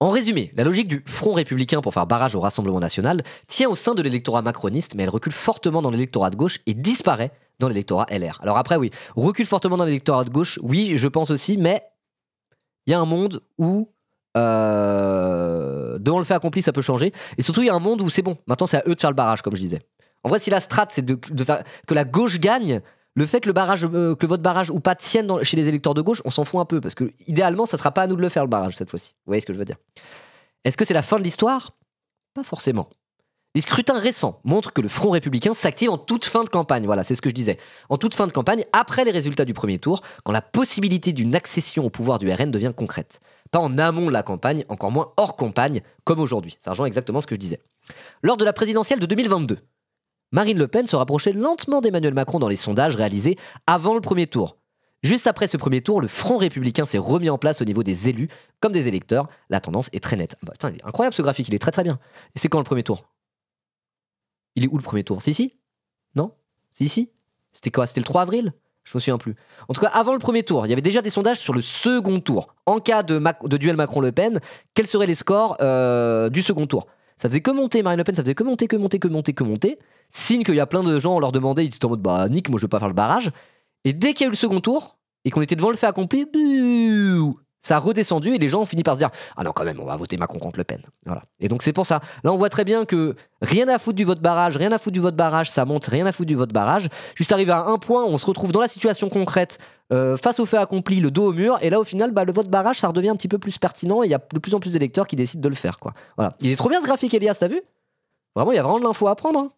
En résumé, la logique du Front républicain pour faire barrage au Rassemblement national tient au sein de l'électorat macroniste, mais elle recule fortement dans l'électorat de gauche et disparaît dans l'électorat LR. Alors après, oui, recule fortement dans l'électorat de gauche, oui, je pense aussi, mais il y a un monde où, devant le fait accompli, ça peut changer. Et surtout, il y a un monde où c'est bon. Maintenant, c'est à eux de faire le barrage, comme je disais. En vrai, si la strat, c'est de faire que la gauche gagne, le fait que le vote barrage ou pas tienne chez les électeurs de gauche, on s'en fout un peu. Parce que, idéalement, ça sera pas à nous de le faire, le barrage, cette fois-ci. Vous voyez ce que je veux dire? Est-ce que c'est la fin de l'histoire? Pas forcément. Les scrutins récents montrent que le Front républicain s'active en toute fin de campagne. Voilà, c'est ce que je disais. En toute fin de campagne, après les résultats du premier tour, quand la possibilité d'une accession au pouvoir du RN devient concrète. Pas en amont de la campagne, encore moins hors campagne, comme aujourd'hui. Ça rejoint exactement ce que je disais. Lors de la présidentielle de 2022, Marine Le Pen se rapprochait lentement d'Emmanuel Macron dans les sondages réalisés avant le premier tour. Juste après ce premier tour, le Front républicain s'est remis en place au niveau des élus comme des électeurs. La tendance est très nette. Bah, putain, il est incroyable ce graphique, il est très très bien. Et c'est quand le premier tour? Il est où le premier tour? C'est ici? Non? C'est ici? C'était quoi? C'était le 3 avril? Je me souviens plus. En tout cas, avant le premier tour, il y avait déjà des sondages sur le second tour. En cas de duel Macron-Le Pen, quels seraient les scores du second tour? Ça faisait que monter, Marine Le Pen, ça faisait que monter. Signe qu'il y a plein de gens, on leur demandait, ils étaient en mode, bah, Nick, moi je veux pas faire le barrage. Et dès qu'il y a eu le second tour, et qu'on était devant le fait accompli, ça a redescendu et les gens ont fini par se dire ah non quand même on va voter Macron contre Le Pen. Voilà. Et donc c'est pour ça. Là on voit très bien que rien à foutre du vote barrage, rien à foutre du vote barrage, ça monte, rien à foutre du vote barrage. Juste arrivé à un point, on se retrouve dans la situation concrète face au fait accompli, le dos au mur, et là au final le vote barrage ça redevient un petit peu plus pertinent et il y a de plus en plus d'électeurs qui décident de le faire quoi. Voilà. Il est trop bien ce graphique Elias, t'as vu? Vraiment il y a vraiment de l'info à apprendre. Hein.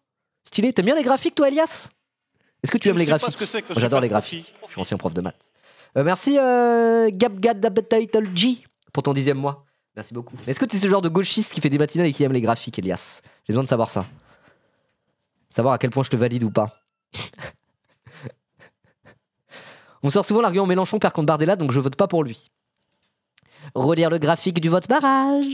Stylé. T'aimes bien les graphiques toi Elias? Est-ce que tu aimes les graphiques? Moi, j'adore les graphiques. Je suis ancien prof de maths. Merci Gabgadabtitle G pour ton 10e mois. Merci beaucoup. Est-ce que tu es ce genre de gauchiste qui fait des matinales et qui aime les graphiques, Elias? J'ai besoin de savoir ça. Savoir à quel point je te valide ou pas. On sort souvent l'argument Mélenchon perd contre Bardella, donc je vote pas pour lui. Relire le graphique du vote barrage.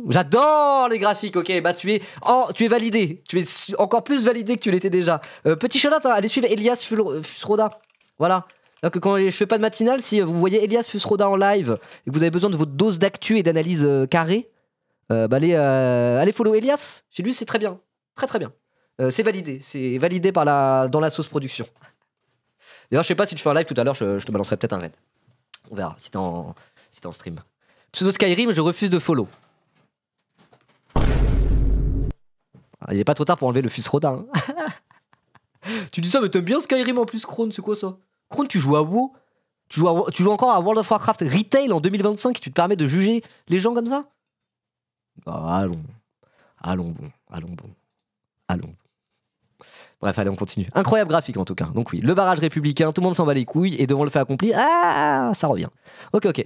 J'adore les graphiques, ok. Bah tu es validé. Tu es encore plus validé que tu l'étais déjà. Petit shout-out, hein, allez suivre Elias Fusroda. Voilà. Donc, quand je fais pas de matinale, si vous voyez Elias Fusroda en live et que vous avez besoin de votre dose d'actu et d'analyse carrée, allez follow Elias. Chez lui, c'est très bien. Très très bien. C'est validé. C'est validé dans la sauce production. D'ailleurs, je sais pas si tu fais un live tout à l'heure, je te balancerai peut-être un raid. On verra si t'es en stream. Pseudo Skyrim, je refuse de follow. Ah, il est pas trop tard pour enlever le Fusroda. Hein. Tu dis ça, mais t'aimes bien Skyrim en plus, Krone, c'est quoi ça? Krone, tu joues à WoW? Tu joues encore à World of Warcraft Retail en 2025 et tu te permets de juger les gens comme ça? Allons bon. Bref, allez, on continue. Incroyable graphique en tout cas. Donc oui, le barrage républicain, tout le monde s'en bat les couilles et devant le fait accompli, ça revient. Ok.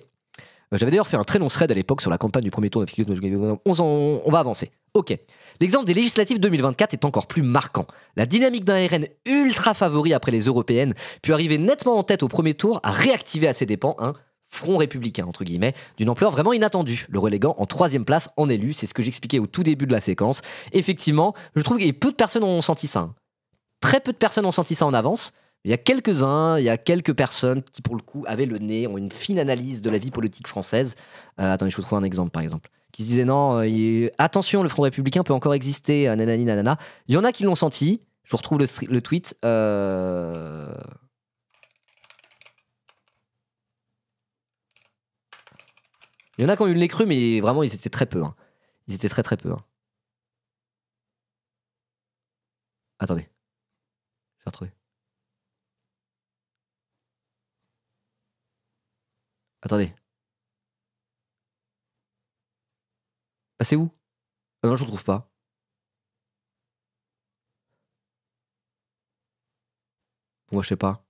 J'avais d'ailleurs fait un très long thread à l'époque sur la campagne du premier tour de on va avancer. Ok. L'exemple des législatives 2024 est encore plus marquant. La dynamique d'un RN ultra favori après les européennes, puis arriver nettement en tête au premier tour, a réactivé à ses dépens un front républicain, entre guillemets, d'une ampleur vraiment inattendue, le reléguant en 3e place en élu. C'est ce que j'expliquais au tout début de la séquence. Effectivement, je trouve que peu de personnes ont senti ça. Hein. Très peu de personnes ont senti ça en avance. Il y a quelques personnes qui, pour le coup, avaient le nez, ont une fine analyse de la vie politique française. Attendez, je vous trouve un exemple, par exemple. Qui se disaient non, attention, le Front républicain peut encore exister, nanani, nanana. Il y en a qui l'ont senti. Je vous retrouve le tweet. Il y en a qui ont eu le nez cru, mais vraiment, ils étaient très peu. Hein. Ils étaient très peu. Hein. Attendez. Je vais retrouver. Attendez. Bah c'est où? Non, je le trouve pas. Moi, je sais pas.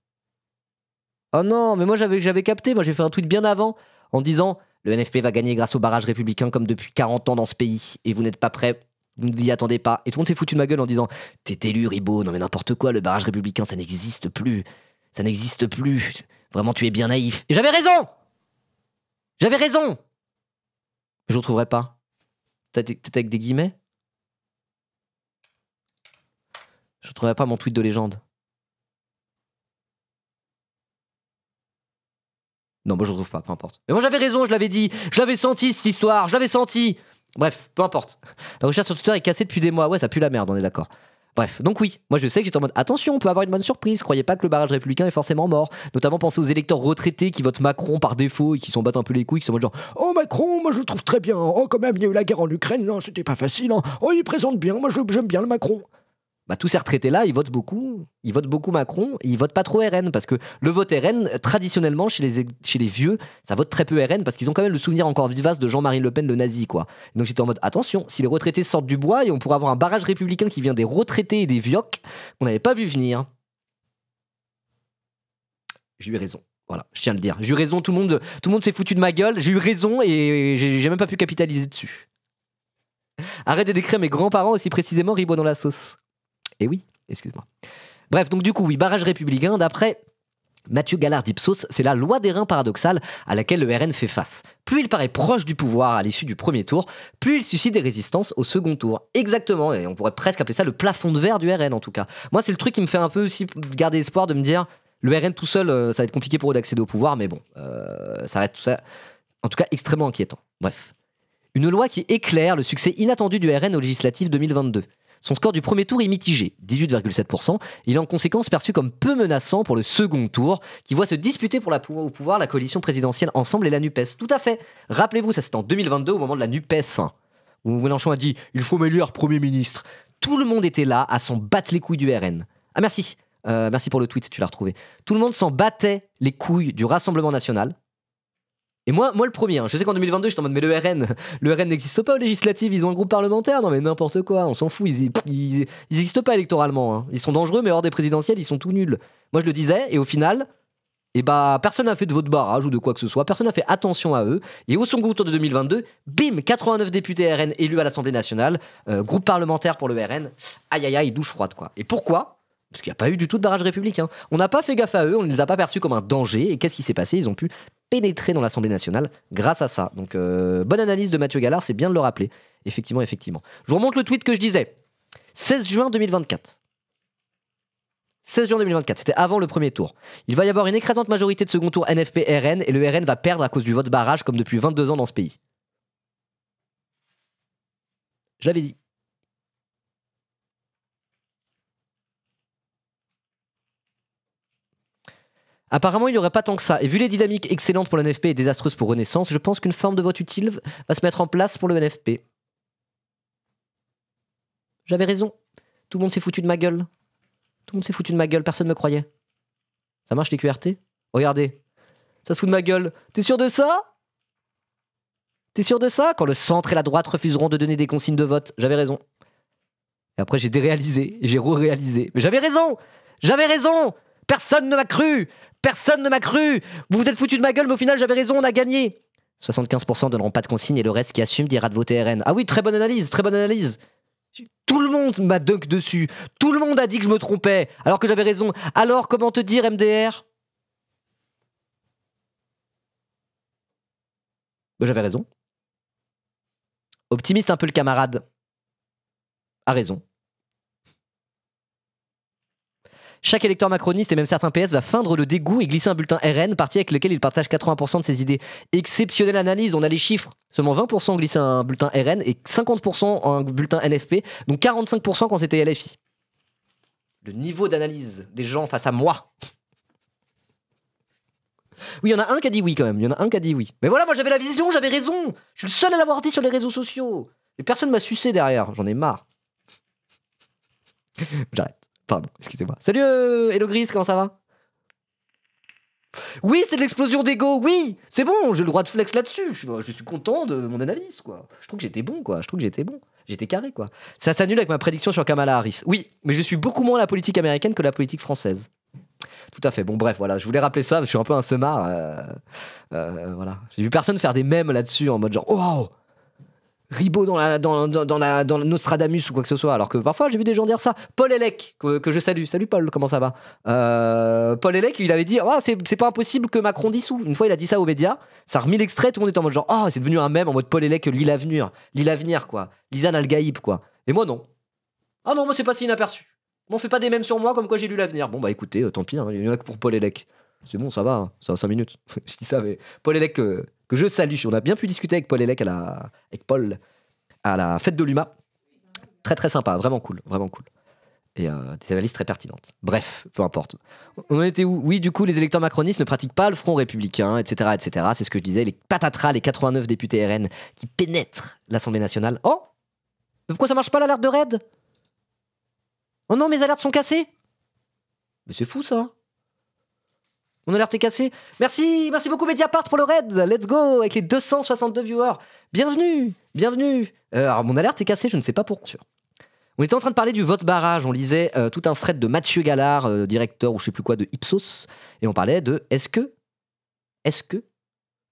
Oh non, mais moi j'avais capté. Moi, j'ai fait un tweet bien avant en disant le NFP va gagner grâce au barrage républicain comme depuis 40 ans dans ce pays et vous n'êtes pas prêts. Vous ne vous y attendez pas. Et tout le monde s'est foutu de ma gueule en disant t'es élu, Ribot. Non, mais n'importe quoi. Le barrage républicain, ça n'existe plus. Ça n'existe plus. Vraiment, tu es bien naïf. Et j'avais raison! J'avais raison! Je ne retrouverai pas. Peut-être avec des guillemets? Je ne retrouverai pas mon tweet de légende. Non, moi je ne retrouve pas, peu importe. Mais moi j'avais raison, je l'avais dit. Je l'avais senti cette histoire, je l'avais senti. Bref, peu importe. La recherche sur Twitter est cassée depuis des mois. Ouais, ça pue la merde, on est d'accord. Bref, donc oui, moi je sais que j'étais en mode attention, on peut avoir une bonne surprise, croyez pas que le barrage républicain est forcément mort. Notamment pensez aux électeurs retraités qui votent Macron par défaut et qui s'en battent un peu les couilles, qui sont en mode genre oh Macron, moi je le trouve très bien, oh quand même il y a eu la guerre en Ukraine, non c'était pas facile, hein. Oh il présente bien, moi j'aime bien le Macron. Bah tous ces retraités là, ils votent beaucoup Macron, et ils votent pas trop RN parce que le vote RN traditionnellement chez les vieux, ça vote très peu RN parce qu'ils ont quand même le souvenir encore vivace de Jean-Marie Le Pen le nazi quoi. Et donc j'étais en mode attention, si les retraités sortent du bois et on pourrait avoir un barrage républicain qui vient des retraités et des vioques, on n'avait pas vu venir. J'ai eu raison. Voilà, je tiens à le dire. J'ai eu raison, tout le monde s'est foutu de ma gueule, j'ai eu raison et j'ai même pas pu capitaliser dessus. Arrête de décrire mes grands-parents aussi précisément Ribot dans la sauce. Et oui, excuse-moi. Bref, donc du coup, oui, barrage républicain, d'après Mathieu Gallard d'Ipsos, c'est la loi des reins paradoxale à laquelle le RN fait face. Plus il paraît proche du pouvoir à l'issue du premier tour, plus il suscite des résistances au second tour. Exactement, et on pourrait presque appeler ça le plafond de verre du RN en tout cas. Moi, c'est le truc qui me fait un peu aussi garder espoir de me dire, le RN tout seul, ça va être compliqué pour eux d'accéder au pouvoir, mais bon, ça reste tout ça, en tout cas extrêmement inquiétant. Bref. Une loi qui éclaire le succès inattendu du RN aux législatives 2022. Son score du premier tour est mitigé, 18,7%. Il est en conséquence perçu comme peu menaçant pour le second tour, qui voit se disputer pour au pouvoir la coalition présidentielle Ensemble et la NUPES. Tout à fait. Rappelez-vous, ça c'était en 2022 au moment de la NUPES, où Mélenchon a dit « Il faut m'élire Premier ministre ». Tout le monde était là à s'en battre les couilles du RN. Ah merci, merci pour le tweet, tu l'as retrouvé. Tout le monde s'en battait les couilles du Rassemblement National. Et moi le premier, hein. Je sais qu'en 2022, j'étais en mode, mais le RN n'existe pas aux législatives, ils ont un groupe parlementaire, non mais n'importe quoi, on s'en fout, ils n'existent pas électoralement, hein. Ils sont dangereux, mais hors des présidentielles, ils sont tout nuls. Moi je le disais, et au final, personne n'a fait de vote barrage ou de quoi que ce soit, personne n'a fait attention à eux, et au second tour de 2022, bim, 89 députés RN élus à l'Assemblée nationale, groupe parlementaire pour le RN, aïe aïe aïe, douche froide quoi. Et pourquoi ? Parce qu'il n'y a pas eu du tout de barrage républicain. On n'a pas fait gaffe à eux, on ne les a pas perçus comme un danger. Et qu'est-ce qui s'est passé ? Ils ont pu pénétrer dans l'Assemblée nationale grâce à ça. Donc, bonne analyse de Mathieu Gallard, c'est bien de le rappeler. Effectivement. Je vous remonte le tweet que je disais. 16 juin 2024. 16 juin 2024, c'était avant le premier tour. Il va y avoir une écrasante majorité de second tour NFP-RN et le RN va perdre à cause du vote barrage comme depuis 22 ans dans ce pays. Je l'avais dit. Apparemment, il n'y aurait pas tant que ça. Et vu les dynamiques excellentes pour le NFP et désastreuses pour Renaissance, je pense qu'une forme de vote utile va se mettre en place pour le NFP. J'avais raison. Tout le monde s'est foutu de ma gueule. Tout le monde s'est foutu de ma gueule, personne ne me croyait. Ça marche les QRT ? Regardez. Ça se fout de ma gueule. T'es sûr de ça ? T'es sûr de ça ? Quand le centre et la droite refuseront de donner des consignes de vote. J'avais raison. Et après, j'ai déréalisé. J'ai re-réalisé. Mais j'avais raison ! J'avais raison ! Personne ne m'a cru ! Personne ne m'a cru. Vous vous êtes foutu de ma gueule, mais au final, j'avais raison, on a gagné. 75% donneront pas de consigne et le reste qui assume dira de voter RN. Ah oui, très bonne analyse, très bonne analyse. Tout le monde m'a dunk dessus. Tout le monde a dit que je me trompais, alors que j'avais raison. Alors, comment te dire, MDR ? J'avais raison. Optimiste un peu le camarade. A raison. Chaque électeur macroniste et même certains PS va feindre le dégoût et glisser un bulletin RN, parti avec lequel il partage 80% de ses idées. Exceptionnelle analyse, on a les chiffres. Seulement 20% ont glissé un bulletin RN et 50% un bulletin NFP, donc 45% quand c'était LFI. Le niveau d'analyse des gens face à moi. Oui, il y en a un qui a dit oui quand même, il y en a un qui a dit oui. Mais voilà, moi j'avais la vision, j'avais raison. Je suis le seul à l'avoir dit sur les réseaux sociaux. Et personne m'a sucé derrière, j'en ai marre. J'arrête. Pardon, excusez-moi. Salut Hello Gris, comment ça va ? Oui, c'est de l'explosion d'ego, oui. C'est bon, j'ai le droit de flex là-dessus. Je suis content de mon analyse, quoi. Je trouve que j'étais bon, quoi. J'étais carré, quoi. Ça s'annule avec ma prédiction sur Kamala Harris. Oui, mais je suis beaucoup moins la politique américaine que la politique française. Tout à fait. Bon, bref, voilà. Je voulais rappeler ça, je suis un peu un semard. Voilà. J'ai vu personne faire des mèmes là-dessus en mode genre, oh, Ribot dans la Nostradamus ou quoi que ce soit, alors que parfois j'ai vu des gens dire ça. Paul Hellec, que je salue. Salut Paul, comment ça va ? Paul Hellec, il avait dit oh, c'est pas impossible que Macron dissout. Une fois, il a dit ça aux médias, ça a remis l'extrait, tout le monde était en mode genre oh, c'est devenu un mème en mode Paul Hellec lit l'avenir, quoi. Lisanne Al-Gaïb, quoi. Et moi, non. Ah non, moi, c'est passé inaperçu. On fait pas des mèmes sur moi comme quoi j'ai lu l'avenir. Bon, bah écoutez, tant pis, hein, il y en a que pour Paul Hellec. C'est bon, ça va, hein, ça va 5 minutes. Je dis ça, mais Paul Hellec, que je salue. On a bien pu discuter avec Paul Hellec avec Paul à la fête de l'UMA. Très très sympa, vraiment cool. Et des analyses très pertinentes. Bref, peu importe. On en était où ? Oui, du coup, les électeurs macronistes ne pratiquent pas le front républicain, etc., etc. C'est ce que je disais, les patatras, les 89 députés RN qui pénètrent l'Assemblée nationale. Oh ! Mais pourquoi ça marche pas l'alerte de raid ? Oh non, mes alertes sont cassées ? Mais c'est fou ça. Mon alerte est cassée. Merci beaucoup Mediapart pour le raid. Let's go avec les 262 viewers. Bienvenue. Alors mon alerte est cassée, je ne sais pas pourquoi. On était en train de parler du vote barrage. On lisait tout un thread de Mathieu Gallard, directeur ou je sais plus quoi de Ipsos, et on parlait de est-ce que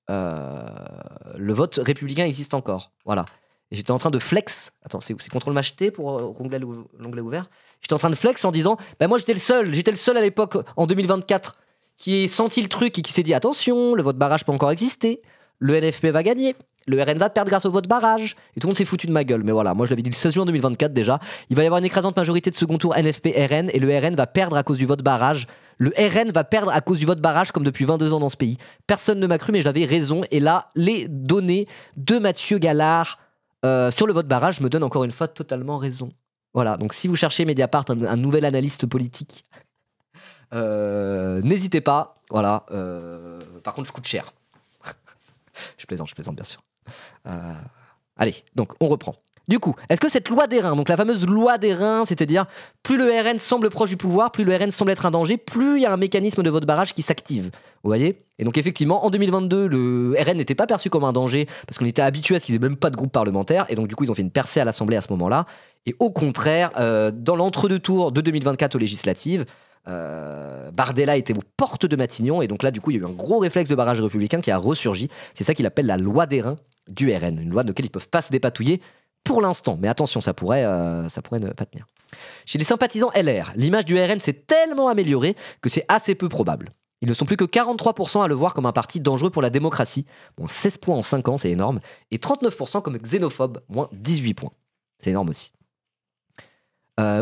le vote républicain existe encore. Voilà. Et j'étais en train de flex. Attends, c'est CTRL-MAJ-T pour l'onglet ouvert. J'étais en train de flex en disant moi j'étais le seul à l'époque en 2024 qui ait senti le truc et qui s'est dit attention, le vote barrage peut encore exister, le NFP va gagner, le RN va perdre grâce au vote barrage, et tout le monde s'est foutu de ma gueule. Mais voilà, moi je l'avais dit le 16 juin 2024 déjà, il va y avoir une écrasante majorité de second tour NFP-RN et le RN va perdre à cause du vote barrage. Le RN va perdre à cause du vote barrage comme depuis 22 ans dans ce pays. Personne ne m'a cru, mais j'avais raison. Et là, les données de Mathieu Gallard sur le vote barrage me donnent encore une fois totalement raison. Voilà, donc si vous cherchez Mediapart, un nouvel analyste politique, n'hésitez pas. Voilà. Par contre, je coûte cher. Je plaisante bien sûr. Allez, donc on reprend. Du coup, est-ce que cette loi des reins, donc la fameuse loi des reins, c'est-à-dire plus le RN semble proche du pouvoir, plus le RN semble être un danger, plus il y a un mécanisme de vote barrage qui s'active. Vous voyez? Et donc effectivement, en 2022, le RN n'était pas perçu comme un danger parce qu'on était habitué à ce qu'ils aient même pas de groupe parlementaire, et donc du coup ils ont fait une percée à l'Assemblée à ce moment-là. Et au contraire, dans l'entre-deux tours de 2024 aux législatives, Bardella était aux portes de Matignon, et donc là du coup il y a eu un gros réflexe de barrage républicain qui a ressurgi. C'est ça qu'il appelle la loi des reins du RN, une loi de laquelle ils peuvent pas se dépatouiller pour l'instant, mais attention, ça pourrait ne pas tenir. Chez les sympathisants LR, l'image du RN s'est tellement améliorée que c'est assez peu probable. Ils ne sont plus que 43% à le voir comme un parti dangereux pour la démocratie, moins 16 points en 5 ans, c'est énorme, et 39% comme xénophobe, moins 18 points. C'est énorme aussi.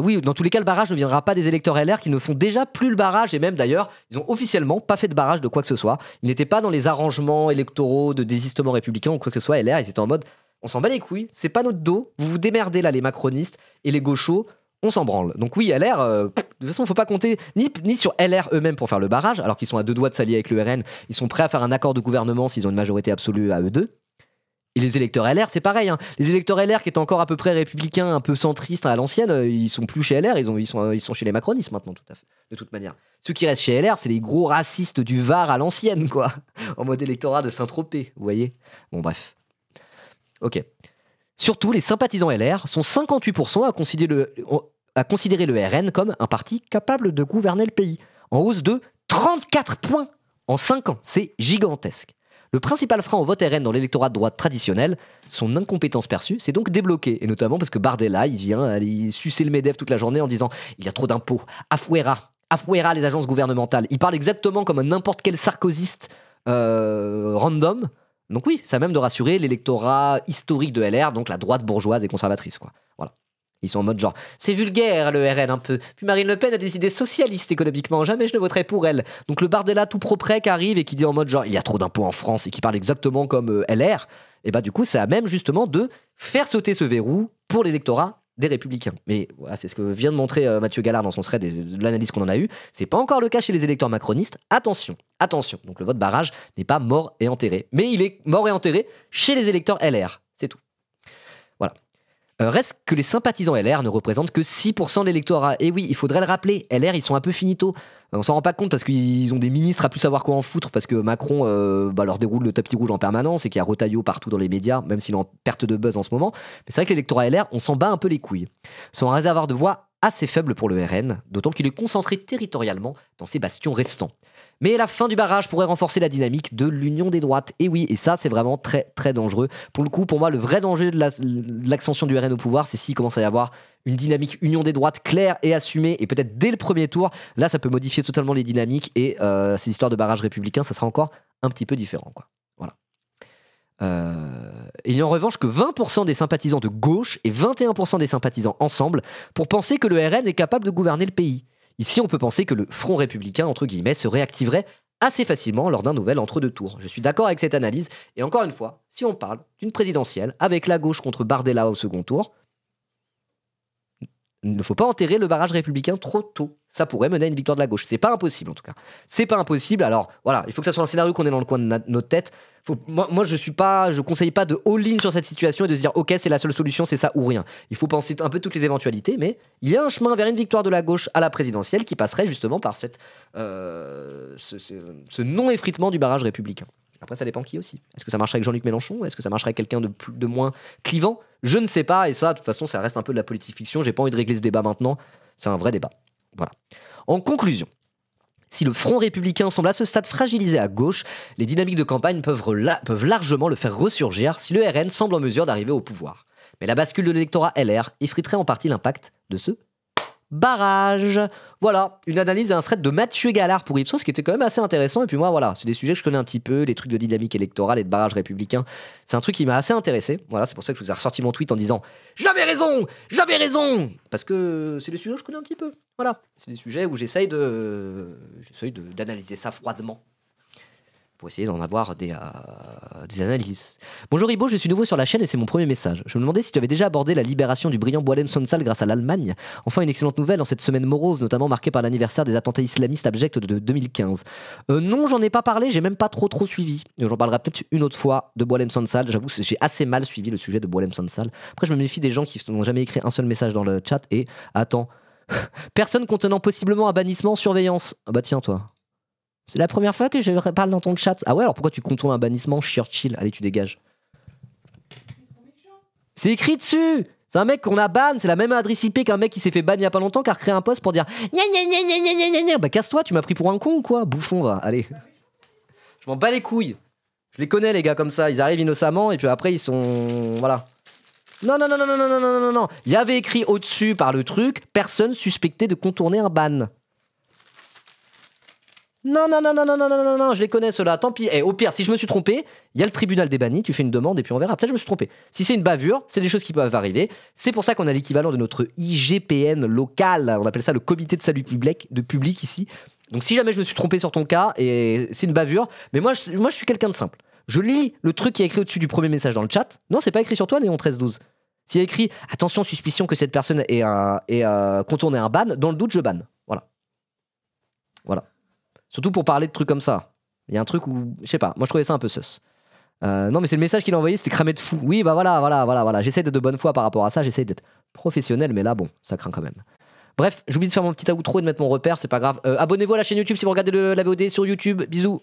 Oui, dans tous les cas, le barrage ne viendra pas des électeurs LR qui ne font déjà plus le barrage, et même d'ailleurs, ils ont officiellement pas fait de barrage de quoi que ce soit. Ils n'étaient pas dans les arrangements électoraux de désistement républicain ou quoi que ce soit. LR, ils étaient en mode, on s'en bat les couilles, c'est pas notre dos, vous vous démerdez là, les macronistes et les gauchos, on s'en branle. Donc oui, LR, de toute façon, il ne faut pas compter ni sur LR eux-mêmes pour faire le barrage, alors qu'ils sont à deux doigts de s'allier avec le RN, ils sont prêts à faire un accord de gouvernement s'ils ont une majorité absolue à eux deux. Et les électeurs LR, c'est pareil. Hein. Les électeurs LR qui étaient encore à peu près républicains, un peu centristes à l'ancienne, ils sont plus chez LR, ils sont chez les macronistes maintenant, tout à fait, de toute manière. Ceux qui restent chez LR, c'est les gros racistes du Var à l'ancienne, quoi. En mode électorat de Saint-Tropez, vous voyez. Bon, bref. Ok. Surtout, les sympathisants LR sont 58% à considérer le RN comme un parti capable de gouverner le pays, en hausse de 34 points en 5 ans. C'est gigantesque. Le principal frein au vote RN dans l'électorat de droite traditionnel, son incompétence perçue, c'est donc débloqué. Et notamment parce que Bardella, il vient aller sucer le MEDEF toute la journée en disant « il y a trop d'impôts, afuera les agences gouvernementales ». Il parle exactement comme n'importe quel sarkozyste random. Donc oui, ça a même de rassurer l'électorat historique de LR, donc la droite bourgeoise et conservatrice, quoi. Voilà. Ils sont en mode genre, c'est vulgaire le RN un peu. Puis Marine Le Pen a des idées socialistes économiquement, jamais je ne voterai pour elle. Donc le Bardella tout propre qui arrive et qui dit en mode genre, il y a trop d'impôts en France et qui parle exactement comme LR, et bah du coup ça a même justement de faire sauter ce verrou pour l'électorat des Républicains. Mais voilà, c'est ce que vient de montrer Mathieu Gallard dans son thread et de l'analyse qu'on en a eue. C'est pas encore le cas chez les électeurs macronistes. Attention. Donc le vote barrage n'est pas mort et enterré. Mais il est mort et enterré chez les électeurs LR. C'est tout. Voilà. Reste que les sympathisants LR ne représentent que 6% de l'électorat. Et oui, il faudrait le rappeler, LR, ils sont un peu finito. On s'en rend pas compte parce qu'ils ont des ministres à plus savoir quoi en foutre, parce que Macron leur déroule le tapis rouge en permanence et qu'il y a Retailleau partout dans les médias, même s'il est en perte de buzz en ce moment. Mais c'est vrai que l'électorat LR, on s'en bat un peu les couilles. C'est un réservoir de voix assez faible pour le RN, d'autant qu'il est concentré territorialement dans ses bastions restants. Mais la fin du barrage pourrait renforcer la dynamique de l'union des droites. Et oui, et ça, c'est vraiment très, très dangereux. Pour le coup, pour moi, le vrai danger de l'extension du RN au pouvoir, c'est s'il commence à y avoir une dynamique union des droites claire et assumée, et peut-être dès le premier tour, là, ça peut modifier totalement les dynamiques, et ces histoires de barrage républicain, ça sera encore un petit peu différent, quoi. Voilà. Il y a en revanche que 20% des sympathisants de gauche et 21% des sympathisants ensemble pour penser que le RN est capable de gouverner le pays. Ici, on peut penser que le front républicain, entre guillemets, se réactiverait assez facilement lors d'un nouvel entre-deux tours. Je suis d'accord avec cette analyse. Et encore une fois, si on parle d'une présidentielle avec la gauche contre Bardella au second tour, il ne faut pas enterrer le barrage républicain trop tôt. Ça pourrait mener à une victoire de la gauche. C'est pas impossible, en tout cas. C'est pas impossible. Alors, voilà, il faut que ça soit un scénario qu'on ait dans le coin de notre tête. Moi, je conseille pas de all-in sur cette situation et de se dire, ok, c'est la seule solution, c'est ça ou rien. Il faut penser un peu toutes les éventualités, mais il y a un chemin vers une victoire de la gauche à la présidentielle qui passerait justement par ce non-effritement du barrage républicain. Après, ça dépend qui aussi. Est-ce que ça marcherait avec Jean-Luc Mélenchon? Est-ce que ça marcherait avec quelqu'un de moins clivant? Je ne sais pas, et ça, de toute façon, ça reste un peu de la politique fiction. J'ai pas envie de régler ce débat maintenant. C'est un vrai débat. Voilà. En conclusion, si le front républicain semble à ce stade fragilisé à gauche, les dynamiques de campagne peuvent largement le faire ressurgir si le RN semble en mesure d'arriver au pouvoir. Mais la bascule de l'électorat LR effriterait en partie l'impact de ce barrage. Voilà, une analyse et un thread de Mathieu Gallard pour Ipsos qui était quand même assez intéressant. Et puis moi, voilà, c'est des sujets que je connais un petit peu, les trucs de dynamique électorale et de barrage républicain. C'est un truc qui m'a assez intéressé. Voilà, c'est pour ça que je vous ai ressorti mon tweet en disant j'avais raison, parce que c'est des sujets que je connais un petit peu. Voilà, c'est des sujets où j'essaye d'analyser ça froidement. pour essayer d'en avoir des analyses. Bonjour Ibo, je suis nouveau sur la chaîne et c'est mon premier message. Je me demandais si tu avais déjà abordé la libération du brillant Boualem Sansal grâce à l'Allemagne. Enfin, une excellente nouvelle en cette semaine morose, notamment marquée par l'anniversaire des attentats islamistes abjects de 2015. Non, j'en ai pas parlé, j'ai même pas trop suivi. J'en parlerai peut-être une autre fois de Boualem Sansal. J'avoue, j'ai assez mal suivi le sujet de Boualem Sansal. Après, je me méfie des gens qui n'ont jamais écrit un seul message dans le chat et attends. Personne contenant possiblement un bannissement, surveillance. Ah bah tiens, toi. C'est la première fois que je parle dans ton chat. Ah ouais, alors pourquoi tu contournes un bannissement, Churchill? Allez, tu dégages. C'est écrit dessus. C'est un mec qu'on a ban, c'est la même adresse IP qu'un mec qui s'est fait ban il y a pas longtemps qui a recréé un post pour dire gna gna gna gna gna gna gna. Bah casse-toi, tu m'as pris pour un con ou quoi? Bouffon, va, allez. Je m'en bats les couilles. Je les connais les gars comme ça, ils arrivent innocemment et puis après ils sont... Voilà. Non, non, non, non, non, non, non, non, non, non. Il y avait écrit au-dessus par le truc, personne suspecté de contourner un ban. Non, non, non, non, non, non, non, non, non, je les connais ceux-là, tant pis. Et au pire, si je me suis trompé, il y a le tribunal des bannis, tu fais une demande et puis on verra. Peut-être je me suis trompé. Si c'est une bavure, c'est des choses qui peuvent arriver. C'est pour ça qu'on a l'équivalent de notre IGPN local. On appelle ça le comité de salut public ici. Donc si jamais je me suis trompé sur ton cas et c'est une bavure, mais moi je suis quelqu'un de simple. Je lis le truc qui est écrit au-dessus du premier message dans le chat. Non, c'est pas écrit sur toi, Léon 1312. S'il y a écrit attention, suspicion que cette personne ait contourné un ban, dans le doute, je banne. Voilà. Voilà. Surtout pour parler de trucs comme ça. Il y a un truc où, je sais pas, moi je trouvais ça un peu sus. Non mais c'est le message qu'il a envoyé, c'était cramé de fou. Oui bah voilà. J'essaie d'être de bonne foi par rapport à ça, j'essaie d'être professionnel, mais là bon, ça craint quand même. Bref, j'oublie de faire mon petit outro et de mettre mon repère, c'est pas grave. Abonnez-vous à la chaîne YouTube si vous regardez la VOD sur YouTube, bisous.